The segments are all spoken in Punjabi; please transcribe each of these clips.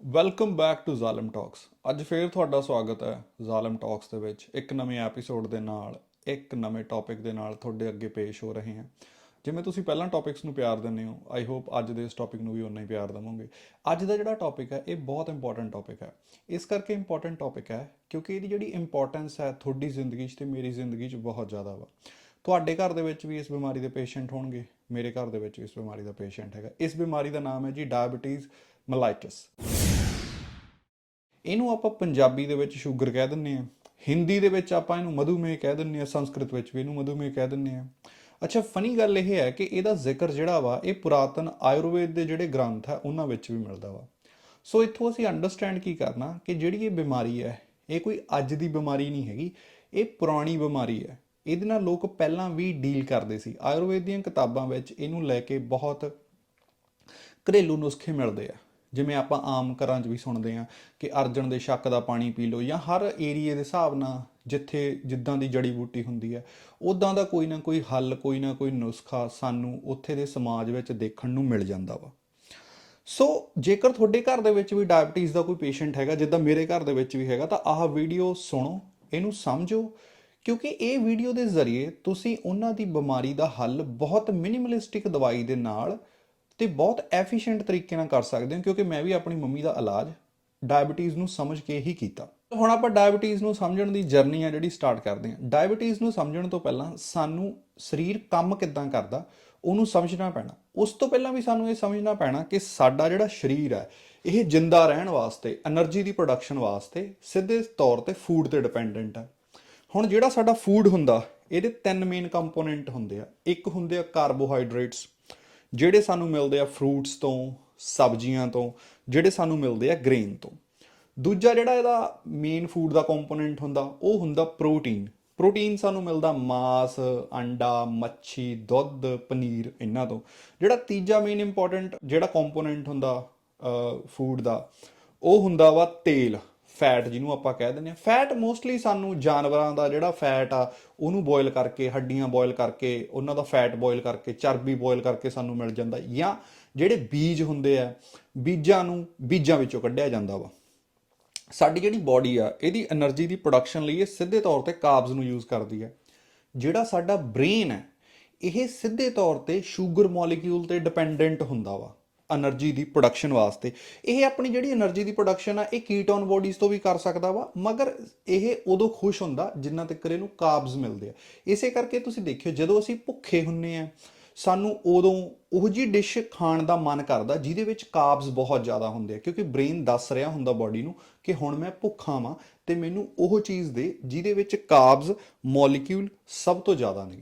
Welcome back to Zaalam talks. ਅੱਜ ਫੇਰ ਤੁਹਾਡਾ ਸਵਾਗਤ ਹੈ ਜ਼ਾਲਮ ਟਾਕਸ ਦੇ ਵਿੱਚ ਇੱਕ ਨਵੇਂ ਐਪੀਸੋਡ ਦੇ ਨਾਲ, ਇੱਕ ਨਵੇਂ ਟੌਪਿਕ ਦੇ ਨਾਲ ਤੁਹਾਡੇ ਅੱਗੇ ਪੇਸ਼ ਹੋ ਰਹੇ ਹਾਂ। ਜਿਵੇਂ ਤੁਸੀਂ ਪਹਿਲਾਂ ਟੌਪਿਕਸ ਨੂੰ ਪਿਆਰ ਦਿੰਦੇ ਹੋ, ਆਈ ਹੋਪ ਅੱਜ ਦੇ ਇਸ ਟੌਪਿਕ ਨੂੰ ਵੀ ਉਨਾ ਹੀ ਪਿਆਰ ਦੇਵੋਗੇ। ਅੱਜ ਦਾ ਜਿਹੜਾ ਟੌਪਿਕ ਹੈ ਇਹ ਬਹੁਤ ਇੰਪੋਰਟੈਂਟ ਟੌਪਿਕ ਹੈ। ਇਸ ਕਰਕੇ ਇੰਪੋਰਟੈਂਟ ਟੌਪਿਕ ਹੈ ਕਿਉਂਕਿ ਇਹਦੀ ਜਿਹੜੀ ਇੰਪੋਰਟੈਂਸ ਹੈ ਤੁਹਾਡੀ ਜ਼ਿੰਦਗੀ 'ਚ ਤੇ ਮੇਰੀ ਜ਼ਿੰਦਗੀ 'ਚ ਬਹੁਤ ਜ਼ਿਆਦਾ ਵਾ। ਤੁਹਾਡੇ ਘਰ ਦੇ ਵਿੱਚ ਵੀ ਇਸ ਬਿਮਾਰੀ ਦੇ ਪੇਸ਼ੈਂਟ ਹੋਣਗੇ, ਮੇਰੇ ਘਰ ਦੇ ਵਿੱਚ ਵੀ ਇਸ ਬਿਮਾਰੀ ਦਾ ਪੇਸ਼ੈਂਟ ਹੈਗਾ। ਇਸ ਬਿਮਾਰੀ ਦਾ ਨਾਮ ਹੈ ਜੀ ਡਾਇਬਟੀਜ਼ ਮਲਾਈਟਸ। ਇਹਨੂੰ ਆਪਾਂ ਪੰਜਾਬੀ ਦੇ ਵਿੱਚ ਸ਼ੂਗਰ ਕਹਿ ਦਿੰਦੇ ਹਾਂ, ਹਿੰਦੀ ਦੇ ਵਿੱਚ ਆਪਾਂ ਇਹਨੂੰ ਮਧੂਮੇਹ ਕਹਿ ਦਿੰਦੇ ਹਾਂ, ਸੰਸਕ੍ਰਿਤ ਵਿੱਚ ਵੀ ਇਹਨੂੰ ਮਧੂਮੇਹ ਕਹਿ ਦਿੰਦੇ ਹਾਂ। ਅੱਛਾ, ਫਨੀ ਗੱਲ ਇਹ ਹੈ ਕਿ ਇਹਦਾ ਜ਼ਿਕਰ ਜਿਹੜਾ ਵਾ ਇਹ ਪੁਰਾਤਨ ਆਯੁਰਵੇਦ ਦੇ ਜਿਹੜੇ ਗ੍ਰੰਥ ਹੈ ਉਹਨਾਂ ਵਿੱਚ ਵੀ ਮਿਲਦਾ ਵਾ। ਸੋ ਇੱਥੋਂ ਅਸੀਂ ਅੰਡਰਸਟੈਂਡ ਕੀ ਕਰਨਾ ਕਿ ਜਿਹੜੀ ਇਹ ਬਿਮਾਰੀ ਹੈ ਇਹ ਕੋਈ ਅੱਜ ਦੀ ਬਿਮਾਰੀ ਨਹੀਂ ਹੈਗੀ, ਇਹ ਪੁਰਾਣੀ ਬਿਮਾਰੀ ਹੈ। ਇਹਦੇ ਨਾਲ ਲੋਕ ਪਹਿਲਾਂ ਵੀ ਡੀਲ ਕਰਦੇ ਸੀ। ਆਯੁਰਵੇਦ ਦੀਆਂ ਕਿਤਾਬਾਂ ਵਿੱਚ ਇਹਨੂੰ ਲੈ ਕੇ ਬਹੁਤ ਘਰੇਲੂ ਨੁਸਖੇ ਮਿਲਦੇ ਆ। ਜਿਵੇਂ ਆਪਾਂ ਆਮ ਘਰਾਂ 'ਚ ਵੀ ਸੁਣਦੇ ਹਾਂ ਕਿ ਅਰਜਨ ਦੇ ਸ਼ੱਕ ਦਾ ਪਾਣੀ ਪੀ ਲਓ, ਜਾਂ ਹਰ ਏਰੀਏ ਦੇ ਹਿਸਾਬ ਨਾਲ ਜਿੱਥੇ ਜਿੱਦਾਂ ਦੀ ਜੜੀ ਬੂਟੀ ਹੁੰਦੀ ਹੈ ਉੱਦਾਂ ਦਾ ਕੋਈ ਨਾ ਕੋਈ ਹੱਲ, ਕੋਈ ਨਾ ਕੋਈ ਨੁਸਖਾ ਸਾਨੂੰ ਉੱਥੇ ਦੇ ਸਮਾਜ ਵਿੱਚ ਦੇਖਣ ਨੂੰ ਮਿਲ ਜਾਂਦਾ ਵਾ। ਸੋ ਜੇਕਰ ਤੁਹਾਡੇ ਘਰ ਦੇ ਵਿੱਚ ਵੀ ਡਾਇਬਟੀਜ਼ ਦਾ ਕੋਈ ਪੇਸ਼ੈਂਟ ਹੈਗਾ, ਜਿੱਦਾਂ ਮੇਰੇ ਘਰ ਦੇ ਵਿੱਚ ਵੀ ਹੈਗਾ, ਤਾਂ ਆਹ ਵੀਡੀਓ ਸੁਣੋ, ਇਹਨੂੰ ਸਮਝੋ, ਕਿਉਂਕਿ ਇਹ ਵੀਡੀਓ ਦੇ ਜ਼ਰੀਏ ਤੁਸੀਂ ਉਹਨਾਂ ਦੀ ਬਿਮਾਰੀ ਦਾ ਹੱਲ ਬਹੁਤ ਮਿਨੀਮਲਿਸਟਿਕ ਦਵਾਈ ਦੇ ਨਾਲ ਤੇ ਬਹੁਤ ਐਫੀਸ਼ੀਐਂਟ ਤਰੀਕੇ ਨਾਲ ਕਰ ਸਕਦੇ ਹੋ। ਕਿਉਂਕਿ ਮੈਂ ਵੀ ਆਪਣੀ ਮੰਮੀ ਦਾ ਇਲਾਜ ਡਾਇਬਟੀਜ਼ ਨੂੰ ਸਮਝ ਕੇ ਹੀ ਕੀਤਾ। ਹੁਣ ਆਪਾਂ ਡਾਇਬਟੀਜ਼ ਨੂੰ ਸਮਝਣ ਦੀ ਜਰਨੀ ਆ ਜਿਹੜੀ ਸਟਾਰਟ ਕਰਦੇ ਹਾਂ। ਡਾਇਬਟੀਜ਼ ਨੂੰ ਸਮਝਣ ਤੋਂ ਪਹਿਲਾਂ ਸਾਨੂੰ ਸਰੀਰ ਕੰਮ ਕਿੱਦਾਂ ਕਰਦਾ ਉਹਨੂੰ ਸਮਝਣਾ ਪੈਣਾ। ਉਸ ਤੋਂ ਪਹਿਲਾਂ ਵੀ ਸਾਨੂੰ ਇਹ ਸਮਝਣਾ ਪੈਣਾ ਕਿ ਸਾਡਾ ਜਿਹੜਾ ਸਰੀਰ ਹੈ ਇਹ ਜਿੰਦਾ ਰਹਿਣ ਵਾਸਤੇ, એનર્ਜੀ ਦੀ ਪ੍ਰੋਡਕਸ਼ਨ ਵਾਸਤੇ ਸਿੱਧੇ ਤੌਰ ਤੇ ਫੂਡ ਤੇ ਡਿਪੈਂਡੈਂਟ ਹੈ। ਹੁਣ ਜਿਹੜਾ ਸਾਡਾ ਫੂਡ ਹੁੰਦਾ ਇਹਦੇ ਤਿੰਨ ਮੇਨ ਕੰਪੋਨੈਂਟ ਹੁੰਦੇ ਆ। ਇੱਕ ਹੁੰਦੇ ਆ ਕਾਰਬੋਹਾਈਡਰੇਟਸ, ਜਿਹੜੇ ਸਾਨੂੰ ਮਿਲਦੇ ਆ ਫਰੂਟਸ ਤੋਂ, ਸਬਜ਼ੀਆਂ ਤੋਂ, ਜਿਹੜੇ ਸਾਨੂੰ ਮਿਲਦੇ ਆ ਗ੍ਰੇਨ ਤੋਂ। ਦੂਜਾ ਜਿਹੜਾ ਇਹਦਾ ਮੇਨ ਫੂਡ ਦਾ ਕੰਪੋਨੈਂਟ ਹੁੰਦਾ ਉਹ ਹੁੰਦਾ ਪ੍ਰੋਟੀਨ। ਪ੍ਰੋਟੀਨ ਸਾਨੂੰ ਮਿਲਦਾ ਮਾਸ, ਅੰਡਾ, ਮੱਛੀ, ਦੁੱਧ, ਪਨੀਰ, ਇਹਨਾਂ ਤੋਂ। ਜਿਹੜਾ ਤੀਜਾ ਮੇਨ ਇੰਪੋਰਟੈਂਟ ਜਿਹੜਾ ਕੰਪੋਨੈਂਟ ਹੁੰਦਾ ਫੂਡ ਦਾ ਉਹ ਹੁੰਦਾ ਵਾ ਤੇਲ, ਫੈਟ, ਜਿਹਨੂੰ ਆਪਾਂ ਕਹਿ ਦਿੰਦੇ ਹਾਂ। ਫੈਟ ਮੋਸਟਲੀ ਸਾਨੂੰ ਜਾਨਵਰਾਂ ਦਾ ਜਿਹੜਾ ਫੈਟ ਆ ਉਹਨੂੰ ਬੋਇਲ ਕਰਕੇ, ਹੱਡੀਆਂ ਬੋਇਲ ਕਰਕੇ, ਉਹਨਾਂ ਦਾ ਫੈਟ ਬੋਇਲ ਕਰਕੇ, ਚਰਬੀ ਬੋਇਲ ਕਰਕੇ ਸਾਨੂੰ ਮਿਲ ਜਾਂਦਾ। ਜਾਂ ਜਿਹੜੇ ਬੀਜ ਹੁੰਦੇ ਆ, ਬੀਜਾਂ ਨੂੰ ਬੀਜਾਂ ਵਿੱਚੋਂ ਕੱਢਿਆ ਜਾਂਦਾ ਵਾ। ਸਾਡੀ ਜਿਹੜੀ ਬਾਡੀ ਆ ਇਹਦੀ એનર્ਜੀ ਦੀ ਪ੍ਰੋਡਕਸ਼ਨ ਲਈ ਇਹ ਸਿੱਧੇ ਤੌਰ ਤੇ ਕਾਰਬਸ ਨੂੰ ਯੂਜ਼ ਕਰਦੀ ਹੈ। ਜਿਹੜਾ ਸਾਡਾ ਬ੍ਰੇਨ ਹੈ ਇਹ ਸਿੱਧੇ ਤੌਰ ਤੇ ਸ਼ੂਗਰ ਮੋਲੀਕਿਊਲ ਤੇ ਡਿਪੈਂਡੈਂਟ ਹੁੰਦਾ ਵਾ એનર્ਜੀ ਦੀ ਪ੍ਰੋਡਕਸ਼ਨ ਵਾਸਤੇ। ਇਹ ਆਪਣੀ ਜਿਹੜੀ એનર્ਜੀ ਦੀ ਪ੍ਰੋਡਕਸ਼ਨ ਆ ਇਹ ਕੀਟੋਨ ਬੋਡੀਜ਼ ਤੋਂ ਵੀ ਕਰ ਸਕਦਾ ਵਾ, ਮਗਰ ਇਹ ਉਦੋਂ ਖੁਸ਼ ਹੁੰਦਾ ਜਿੰਨਾ ਤੱਕ ਇਹਨੂੰ ਕਾਰਬਸ ਮਿਲਦੇ ਆ। ਇਸੇ ਕਰਕੇ ਤੁਸੀਂ ਦੇਖਿਓ ਜਦੋਂ ਅਸੀਂ ਭੁੱਖੇ ਹੁੰਨੇ ਆ ਸਾਨੂੰ ਉਦੋਂ ਉਹ ਜੀ ਡਿਸ਼ ਖਾਣ ਦਾ ਮਨ ਕਰਦਾ ਜਿਹਦੇ ਵਿੱਚ ਕਾਰਬਸ ਬਹੁਤ ਜ਼ਿਆਦਾ ਹੁੰਦੇ ਆ, ਕਿਉਂਕਿ ਬ੍ਰੇਨ ਦੱਸ ਰਿਹਾ ਹੁੰਦਾ ਬਾਡੀ ਨੂੰ ਕਿ ਹੁਣ ਮੈਂ ਭੁੱਖਾ ਵਾਂ ਤੇ ਮੈਨੂੰ ਉਹ ਚੀਜ਼ ਦੇ ਜਿਹਦੇ ਵਿੱਚ ਕਾਰਬਸ ਮੋਲੀਕਿਊਲ ਸਭ ਤੋਂ ਜ਼ਿਆਦਾ ਨੇ।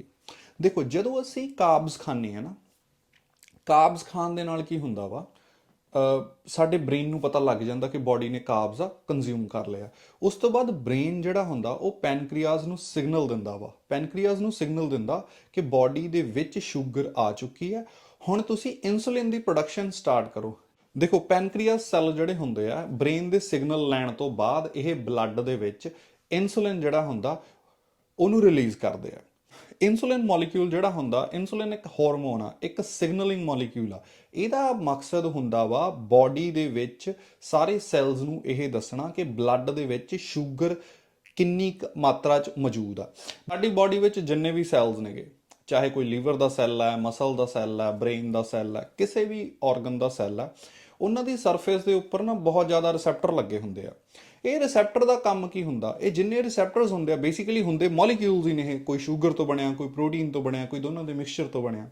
ਦੇਖੋ, ਜਦੋਂ ਅਸੀਂ ਕਾਰਬਸ ਖਾਂਦੇ ਆ ਨਾ, ਕਾਰਬਸ ਖਾਣ ਦੇ ਨਾਲ ਕੀ ਹੁੰਦਾ ਵਾ, ਸਾਡੇ ਬ੍ਰੇਨ ਨੂੰ ਪਤਾ ਲੱਗ ਜਾਂਦਾ ਕਿ ਬਾਡੀ ਨੇ ਕਾਰਬਸ ਆ ਕੰਜ਼ਿਊਮ ਕਰ ਲਿਆ। ਉਸ ਤੋਂ ਬਾਅਦ ਬ੍ਰੇਨ ਜਿਹੜਾ ਹੁੰਦਾ ਉਹ ਪੈਨਕ੍ਰੀਆਸ ਨੂੰ ਸਿਗਨਲ ਦਿੰਦਾ ਵਾ, ਪੈਨਕ੍ਰੀਆਸ ਨੂੰ ਸਿਗਨਲ ਦਿੰਦਾ ਕਿ ਬਾਡੀ ਦੇ ਵਿੱਚ ਸ਼ੂਗਰ ਆ ਚੁੱਕੀ ਹੈ, ਹੁਣ ਤੁਸੀਂ ਇਨਸੂਲਿਨ ਦੀ ਪ੍ਰੋਡਕਸ਼ਨ ਸਟਾਰਟ ਕਰੋ। ਦੇਖੋ, ਪੈਨਕ੍ਰੀਆਸ ਸੈੱਲ ਜਿਹੜੇ ਹੁੰਦੇ ਆ ਬ੍ਰੇਨ ਦੇ ਸਿਗਨਲ ਲੈਣ ਤੋਂ ਬਾਅਦ ਇਹ ਬਲੱਡ ਦੇ ਵਿੱਚ ਇਨਸੂਲਿਨ ਜਿਹੜਾ ਹੁੰਦਾ ਉਹਨੂੰ ਰਿਲੀਜ਼ ਕਰਦੇ ਆ। ਇਨਸੂਲਿਨ ਮੋਲੀਕਿਊਲ ਜਿਹੜਾ ਹੁੰਦਾ, ਇਨਸੂਲਿਨ ਇੱਕ ਹਾਰਮੋਨ ਆ, ਇੱਕ ਸਿਗਨਲਿੰਗ ਮੋਲੀਕਿਊਲ ਆ। ਇਹਦਾ ਮਕਸਦ ਹੁੰਦਾ ਵਾ ਬਾਡੀ ਦੇ ਵਿੱਚ ਸਾਰੇ ਸੈਲਸ ਨੂੰ ਇਹ ਦੱਸਣਾ ਕਿ ਬਲੱਡ ਦੇ ਵਿੱਚ ਸ਼ੂਗਰ ਕਿੰਨੀ ਮਾਤਰਾ 'ਚ ਮੌਜੂਦ ਆ। ਸਾਡੀ ਬਾਡੀ ਵਿੱਚ ਜਿੰਨੇ ਵੀ ਸੈਲਸ ਨੇਗੇ, ਚਾਹੇ ਕੋਈ ਲੀਵਰ ਦਾ ਸੈੱਲ ਹੈ, ਮਸਲ ਦਾ ਸੈੱਲ ਹੈ, ਬ੍ਰੇਨ ਦਾ ਸੈੱਲ ਹੈ, ਕਿਸੇ ਵੀ ਆਰਗਨ ਦਾ ਸੈੱਲ ਹੈ, ਉਹਨਾਂ ਦੀ ਸਰਫੇਸ ਦੇ ਉੱਪਰ ਨਾ ਬਹੁਤ ਜ਼ਿਆਦਾ ਰਿਸੈਪਟਰ ਲੱਗੇ ਹੁੰਦੇ ਆ। ਇਹ ਰਿਸੈਪਟਰ ਦਾ ਕੰਮ ਕੀ ਹੁੰਦਾ, ਇਹ ਜਿੰਨੇ ਰਿਸੈਪਟਰਸ ਹੁੰਦੇ ਆ ਬੇਸਿਕਲੀ ਹੁੰਦੇ ਮੋਲੀਕਿਊਲਸ ਹੀ ਨੇ। ਇਹ ਕੋਈ ਸ਼ੂਗਰ ਤੋਂ ਬਣਿਆ, ਕੋਈ ਪ੍ਰੋਟੀਨ ਤੋਂ ਬਣਿਆ, ਕੋਈ ਦੋਨਾਂ ਦੇ ਮਿਕਸਚਰ ਤੋਂ ਬਣਿਆ।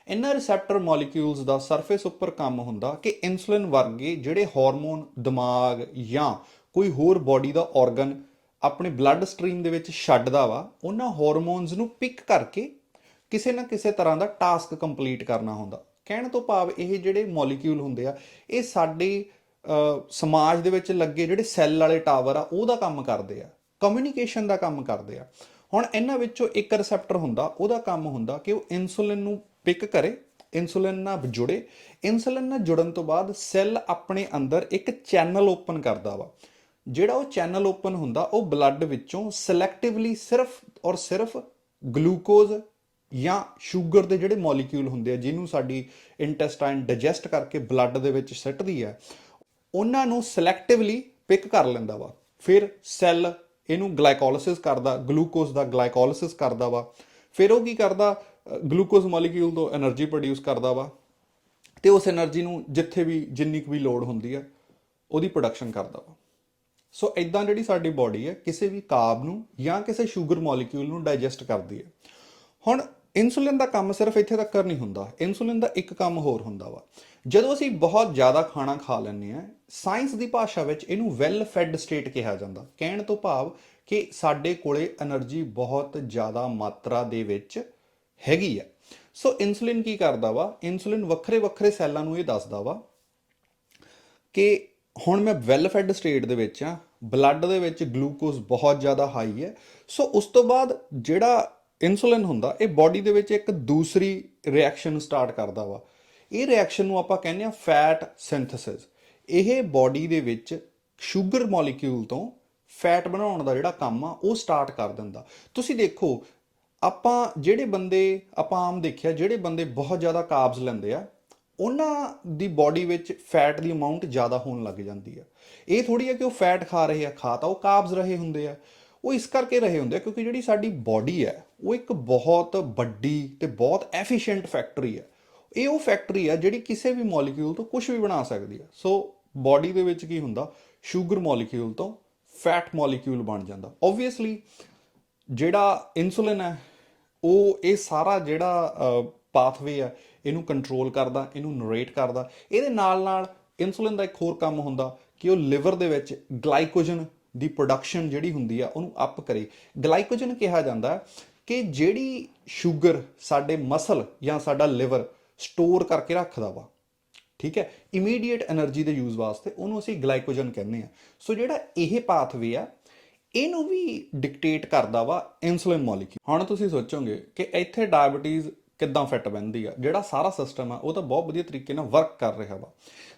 ਇਹਨਾਂ ਰਿਸੈਪਟਰ ਮੋਲੀਕਿਊਲਸ ਦਾ ਸਰਫੇਸ ਉੱਪਰ ਕੰਮ ਹੁੰਦਾ ਕਿ ਇਨਸੂਲਿਨ ਵਰਗੇ ਜਿਹੜੇ ਹਾਰਮੋਨ ਦਿਮਾਗ ਜਾਂ ਕੋਈ ਹੋਰ ਬਾਡੀ ਦਾ ਆਰਗਨ ਆਪਣੇ ਬਲੱਡ ਸਟਰੀਮ ਦੇ ਵਿੱਚ ਛੱਡਦਾ ਵਾ, ਉਹਨਾਂ ਹਾਰਮੋਨਸ ਨੂੰ ਪਿਕ ਕਰਕੇ ਕਿਸੇ ਨਾ ਕਿਸੇ ਤਰ੍ਹਾਂ ਦਾ ਟਾਸਕ ਕੰਪਲੀਟ ਕਰਨਾ ਹੁੰਦਾ। ਕਹਿਣ ਤੋਂ ਭਾਵ ਇਹ ਜਿਹੜੇ ਮੋਲੀਕਿਊਲ ਹੁੰਦੇ ਆ ਇਹ ਸਾਡੇ ਸਮਾਜ ਦੇ ਵਿੱਚ ਲੱਗੇ ਜਿਹੜੇ ਸੈੱਲ ਵਾਲੇ ਟਾਵਰ ਆ ਉਹਦਾ ਕੰਮ ਕਰਦੇ ਆ, ਕਮਿਊਨੀਕੇਸ਼ਨ ਦਾ ਕੰਮ ਕਰਦੇ ਆ। ਹੁਣ ਇਹਨਾਂ ਵਿੱਚੋਂ ਇੱਕ ਰਿਸੈਪਟਰ ਹੁੰਦਾ, ਉਹਦਾ ਕੰਮ ਹੁੰਦਾ ਕਿ ਉਹ ਇਨਸੂਲਿਨ ਨੂੰ ਪਿਕ ਕਰੇ, ਇਨਸੂਲਿਨ ਨਾਲ ਜੁੜੇ। ਇਨਸੂਲਿਨ ਨਾਲ ਜੁੜਨ ਤੋਂ ਬਾਅਦ ਸੈੱਲ ਆਪਣੇ ਅੰਦਰ ਇੱਕ ਚੈਨਲ ਓਪਨ ਕਰਦਾ ਵਾ। ਜਿਹੜਾ ਉਹ ਚੈਨਲ ਓਪਨ ਹੁੰਦਾ ਉਹ ਬਲੱਡ ਵਿੱਚੋਂ ਸਿਲੈਕਟਿਵਲੀ ਸਿਰਫ ਔਰ ਸਿਰਫ ਗਲੂਕੋਜ਼ ਜਾਂ ਸ਼ੂਗਰ ਦੇ ਜਿਹੜੇ ਮੋਲੀਕਿਊਲ ਹੁੰਦੇ ਆ ਜਿਹਨੂੰ ਸਾਡੀ ਇੰਟੈਸਟਾਈਨ ਡਾਈਜੈਸਟ ਕਰਕੇ ਬਲੱਡ ਦੇ ਵਿੱਚ ਸਿੱਟਦੀ ਹੈ, ਉਹਨਾਂ ਨੂੰ ਸਿਲੈਕਟਿਵਲੀ ਪਿਕ ਕਰ ਲੈਂਦਾ ਵਾ। ਫਿਰ ਸੈੱਲ ਇਹਨੂੰ ਗਲਾਈਕੋਲਿਸਿਸ ਕਰਦਾ, ਗਲੂਕੋਜ਼ ਦਾ ਗਲਾਈਕੋਲਿਸਿਸ ਕਰਦਾ ਵਾ। ਫਿਰ ਉਹ ਕੀ ਕਰਦਾ, ਗਲੂਕੋਜ਼ ਮੋਲੀਕਿਊਲ ਤੋਂ એનર્ਜੀ ਪ੍ਰੋਡਿਊਸ ਕਰਦਾ ਵਾ, ਤੇ ਉਸ એનર્ਜੀ ਨੂੰ ਜਿੱਥੇ ਵੀ ਜਿੰਨੀ ਕੁ ਵੀ ਲੋੜ ਹੁੰਦੀ ਆ ਉਹਦੀ ਪ੍ਰੋਡਕਸ਼ਨ ਕਰਦਾ ਵਾ। ਸੋ ਇਦਾਂ ਜਿਹੜੀ ਸਾਡੀ ਬਾਡੀ ਹੈ ਕਿਸੇ ਵੀ ਕਾਰਬ ਨੂੰ ਜਾਂ ਕਿਸੇ ਸ਼ੂਗਰ ਮੋਲੀਕਿਊਲ ਨੂੰ ਡਾਈਜੈਸਟ ਕਰਦੀ ਹੈ। ਹੁਣ ਇਨਸੂਲਿਨ ਦਾ ਕੰਮ ਸਿਰਫ ਇੱਥੇ ਤੱਕ ਨਹੀਂ ਹੁੰਦਾ। ਇਨਸੂਲਿਨ ਦਾ ਇੱਕ ਕੰਮ ਹੋਰ ਹੁੰਦਾ ਵਾ, ਜਦੋਂ ਅਸੀਂ ਬਹੁਤ ਜ਼ਿਆਦਾ ਖਾਣਾ ਖਾ ਲੈਂਦੇ ਹਾਂ, ਸਾਇੰਸ ਦੀ ਭਾਸ਼ਾ ਵਿੱਚ ਇਹਨੂੰ ਵੈਲ ਫੈਡ ਸਟੇਟ ਕਿਹਾ ਜਾਂਦਾ। ਕਹਿਣ ਤੋਂ ਭਾਵ ਕਿ ਸਾਡੇ ਕੋਲੇ એનર્ਜੀ ਬਹੁਤ ਜ਼ਿਆਦਾ ਮਾਤਰਾ ਦੇ ਵਿੱਚ ਹੈਗੀ ਆ। ਸੋ ਇਨਸੂਲਿਨ ਕੀ ਕਰਦਾ ਵਾ, ਇਨਸੂਲਿਨ ਵੱਖਰੇ ਵੱਖਰੇ ਸੈੱਲਾਂ ਨੂੰ ਇਹ ਦੱਸਦਾ ਵਾ ਕਿ ਹੁਣ ਮੈਂ ਵੈਲ ਫੈਡ ਸਟੇਟ ਦੇ ਵਿੱਚ ਆ, ਬਲੱਡ ਦੇ ਵਿੱਚ ਗਲੂਕੋਜ਼ ਬਹੁਤ ਜ਼ਿਆਦਾ ਹਾਈ ਹੈ। ਸੋ ਉਸ ਤੋਂ ਬਾਅਦ ਜਿਹੜਾ ਇਨਸੂਲਿਨ ਹੁੰਦਾ ਇਹ ਬਾਡੀ ਦੇ ਵਿੱਚ ਇੱਕ ਦੂਸਰੀ ਰਿਐਕਸ਼ਨ ਸਟਾਰਟ ਕਰਦਾ ਵਾ। ਇਹ ਰਿਐਕਸ਼ਨ ਨੂੰ ਆਪਾਂ ਕਹਿੰਦੇ ਆ ਫੈਟ ਸਿੰਥੇਸਿਸ। ਇਹ ਬਾਡੀ ਦੇ ਵਿੱਚ ਸ਼ੂਗਰ ਮੋਲੀਕਿਊਲ ਤੋਂ ਫੈਟ ਬਣਾਉਣ ਦਾ ਜਿਹੜਾ ਕੰਮ ਆ ਉਹ ਸਟਾਰਟ ਕਰ ਦਿੰਦਾ। ਤੁਸੀਂ ਦੇਖੋ, ਜਿਹੜੇ ਬੰਦੇ ਆਪਾਂ ਆਮ ਦੇਖਿਆ, ਜਿਹੜੇ ਬੰਦੇ ਬਹੁਤ ਜ਼ਿਆਦਾ ਕਾਰਬਸ ਲੈਂਦੇ ਆ ਉਹਨਾਂ ਦੀ ਬਾਡੀ ਵਿੱਚ ਫੈਟ ਦੀ ਅਮਾਊਂਟ ਜ਼ਿਆਦਾ ਹੋਣ ਲੱਗ ਜਾਂਦੀ ਆ। ਇਹ ਥੋੜੀ ਹੈ ਕਿ ਉਹ ਫੈਟ ਖਾ ਰਹੇ ਆ, ਖਾ ਤਾਂ ਉਹ ਕਾਰਬਸ ਰਹੇ ਹੁੰਦੇ ਆ। ਉਹ ਇਸ ਕਰਕੇ ਰਹੇ ਹੁੰਦੇ ਆ ਕਿਉਂਕਿ ਜਿਹੜੀ ਸਾਡੀ ਬਾਡੀ ਹੈ ਉਹ ਇੱਕ ਬਹੁਤ ਵੱਡੀ ਤੇ ਬਹੁਤ ਐਫੀਸ਼ੀਐਂਟ ਫੈਕਟਰੀ ਹੈ। ਇਹ ਉਹ ਫੈਕਟਰੀ ਹੈ ਜਿਹੜੀ ਕਿਸੇ ਵੀ ਮੋਲੀਕਿਊਲ ਤੋਂ ਕੁਝ ਵੀ ਬਣਾ ਸਕਦੀ ਹੈ। ਸੋ ਬਾਡੀ ਦੇ ਵਿੱਚ ਕੀ ਹੁੰਦਾ, ਸ਼ੂਗਰ ਮੋਲੀਕਿਊਲ ਤੋਂ ਫੈਟ ਮੋਲੀਕਿਊਲ ਬਣ ਜਾਂਦਾ। ਓਬਵੀਅਸਲੀ ਜਿਹੜਾ ਇਨਸੂਲਿਨ ਹੈ ਉਹ ਇਹ ਸਾਰਾ ਜਿਹੜਾ ਪਾਥਵੇ ਆ ਇਹਨੂੰ ਕੰਟਰੋਲ ਕਰਦਾ, ਇਹਨੂੰ ਨਰੇਟ ਕਰਦਾ। ਇਹਦੇ ਨਾਲ ਨਾਲ ਇਨਸੂਲਿਨ ਦਾ ਇੱਕ ਹੋਰ ਕੰਮ ਹੁੰਦਾ ਕਿ ਉਹ ਲਿਵਰ ਦੇ ਵਿੱਚ ਗਲਾਈਕੋਜਨ ਦੀ ਪ੍ਰੋਡਕਸ਼ਨ ਜਿਹੜੀ ਹੁੰਦੀ ਆ ਉਹਨੂੰ ਅਪ ਕਰੇ। ਗਲਾਈਕੋਜਨ ਕਿਹਾ ਜਾਂਦਾ ਕਿ ਜਿਹੜੀ ਸ਼ੂਗਰ ਸਾਡੇ ਮਸਲ ਜਾਂ ਸਾਡਾ ਲਿਵਰ ਸਟੋਰ ਕਰਕੇ ਰੱਖਦਾ ਵਾ, ਠੀਕ ਹੈ, ਇਮੀਡੀਏਟ એનર્ਜੀ ਦੇ ਯੂਜ਼ ਵਾਸਤੇ, ਉਹਨੂੰ ਅਸੀਂ ਗਲਾਈਕੋਜਨ ਕਹਿੰਦੇ ਆ। ਸੋ ਜਿਹੜਾ ਇਹ ਪਾਥਵੇ ਆ ਇਹਨੂੰ ਵੀ ਡਿਕਟੇਟ ਕਰਦਾ ਵਾ ਇਨਸੂਲਿਨ ਮੋਲੀਕਿਊਲ। ਹੁਣ ਤੁਸੀਂ ਸੋਚੋਗੇ ਕਿ ਇੱਥੇ ਡਾਇਬੀਟੀਜ਼ ਕਿੱਦਾਂ ਫਿੱਟ ਬਹਿੰਦੀ ਆ। ਜਿਹੜਾ ਸਾਰਾ ਸਿਸਟਮ ਆ ਉਹ ਤਾਂ ਬਹੁਤ ਵਧੀਆ ਤਰੀਕੇ ਨਾਲ ਵਰਕ ਕਰ ਰਿਹਾ ਵਾ।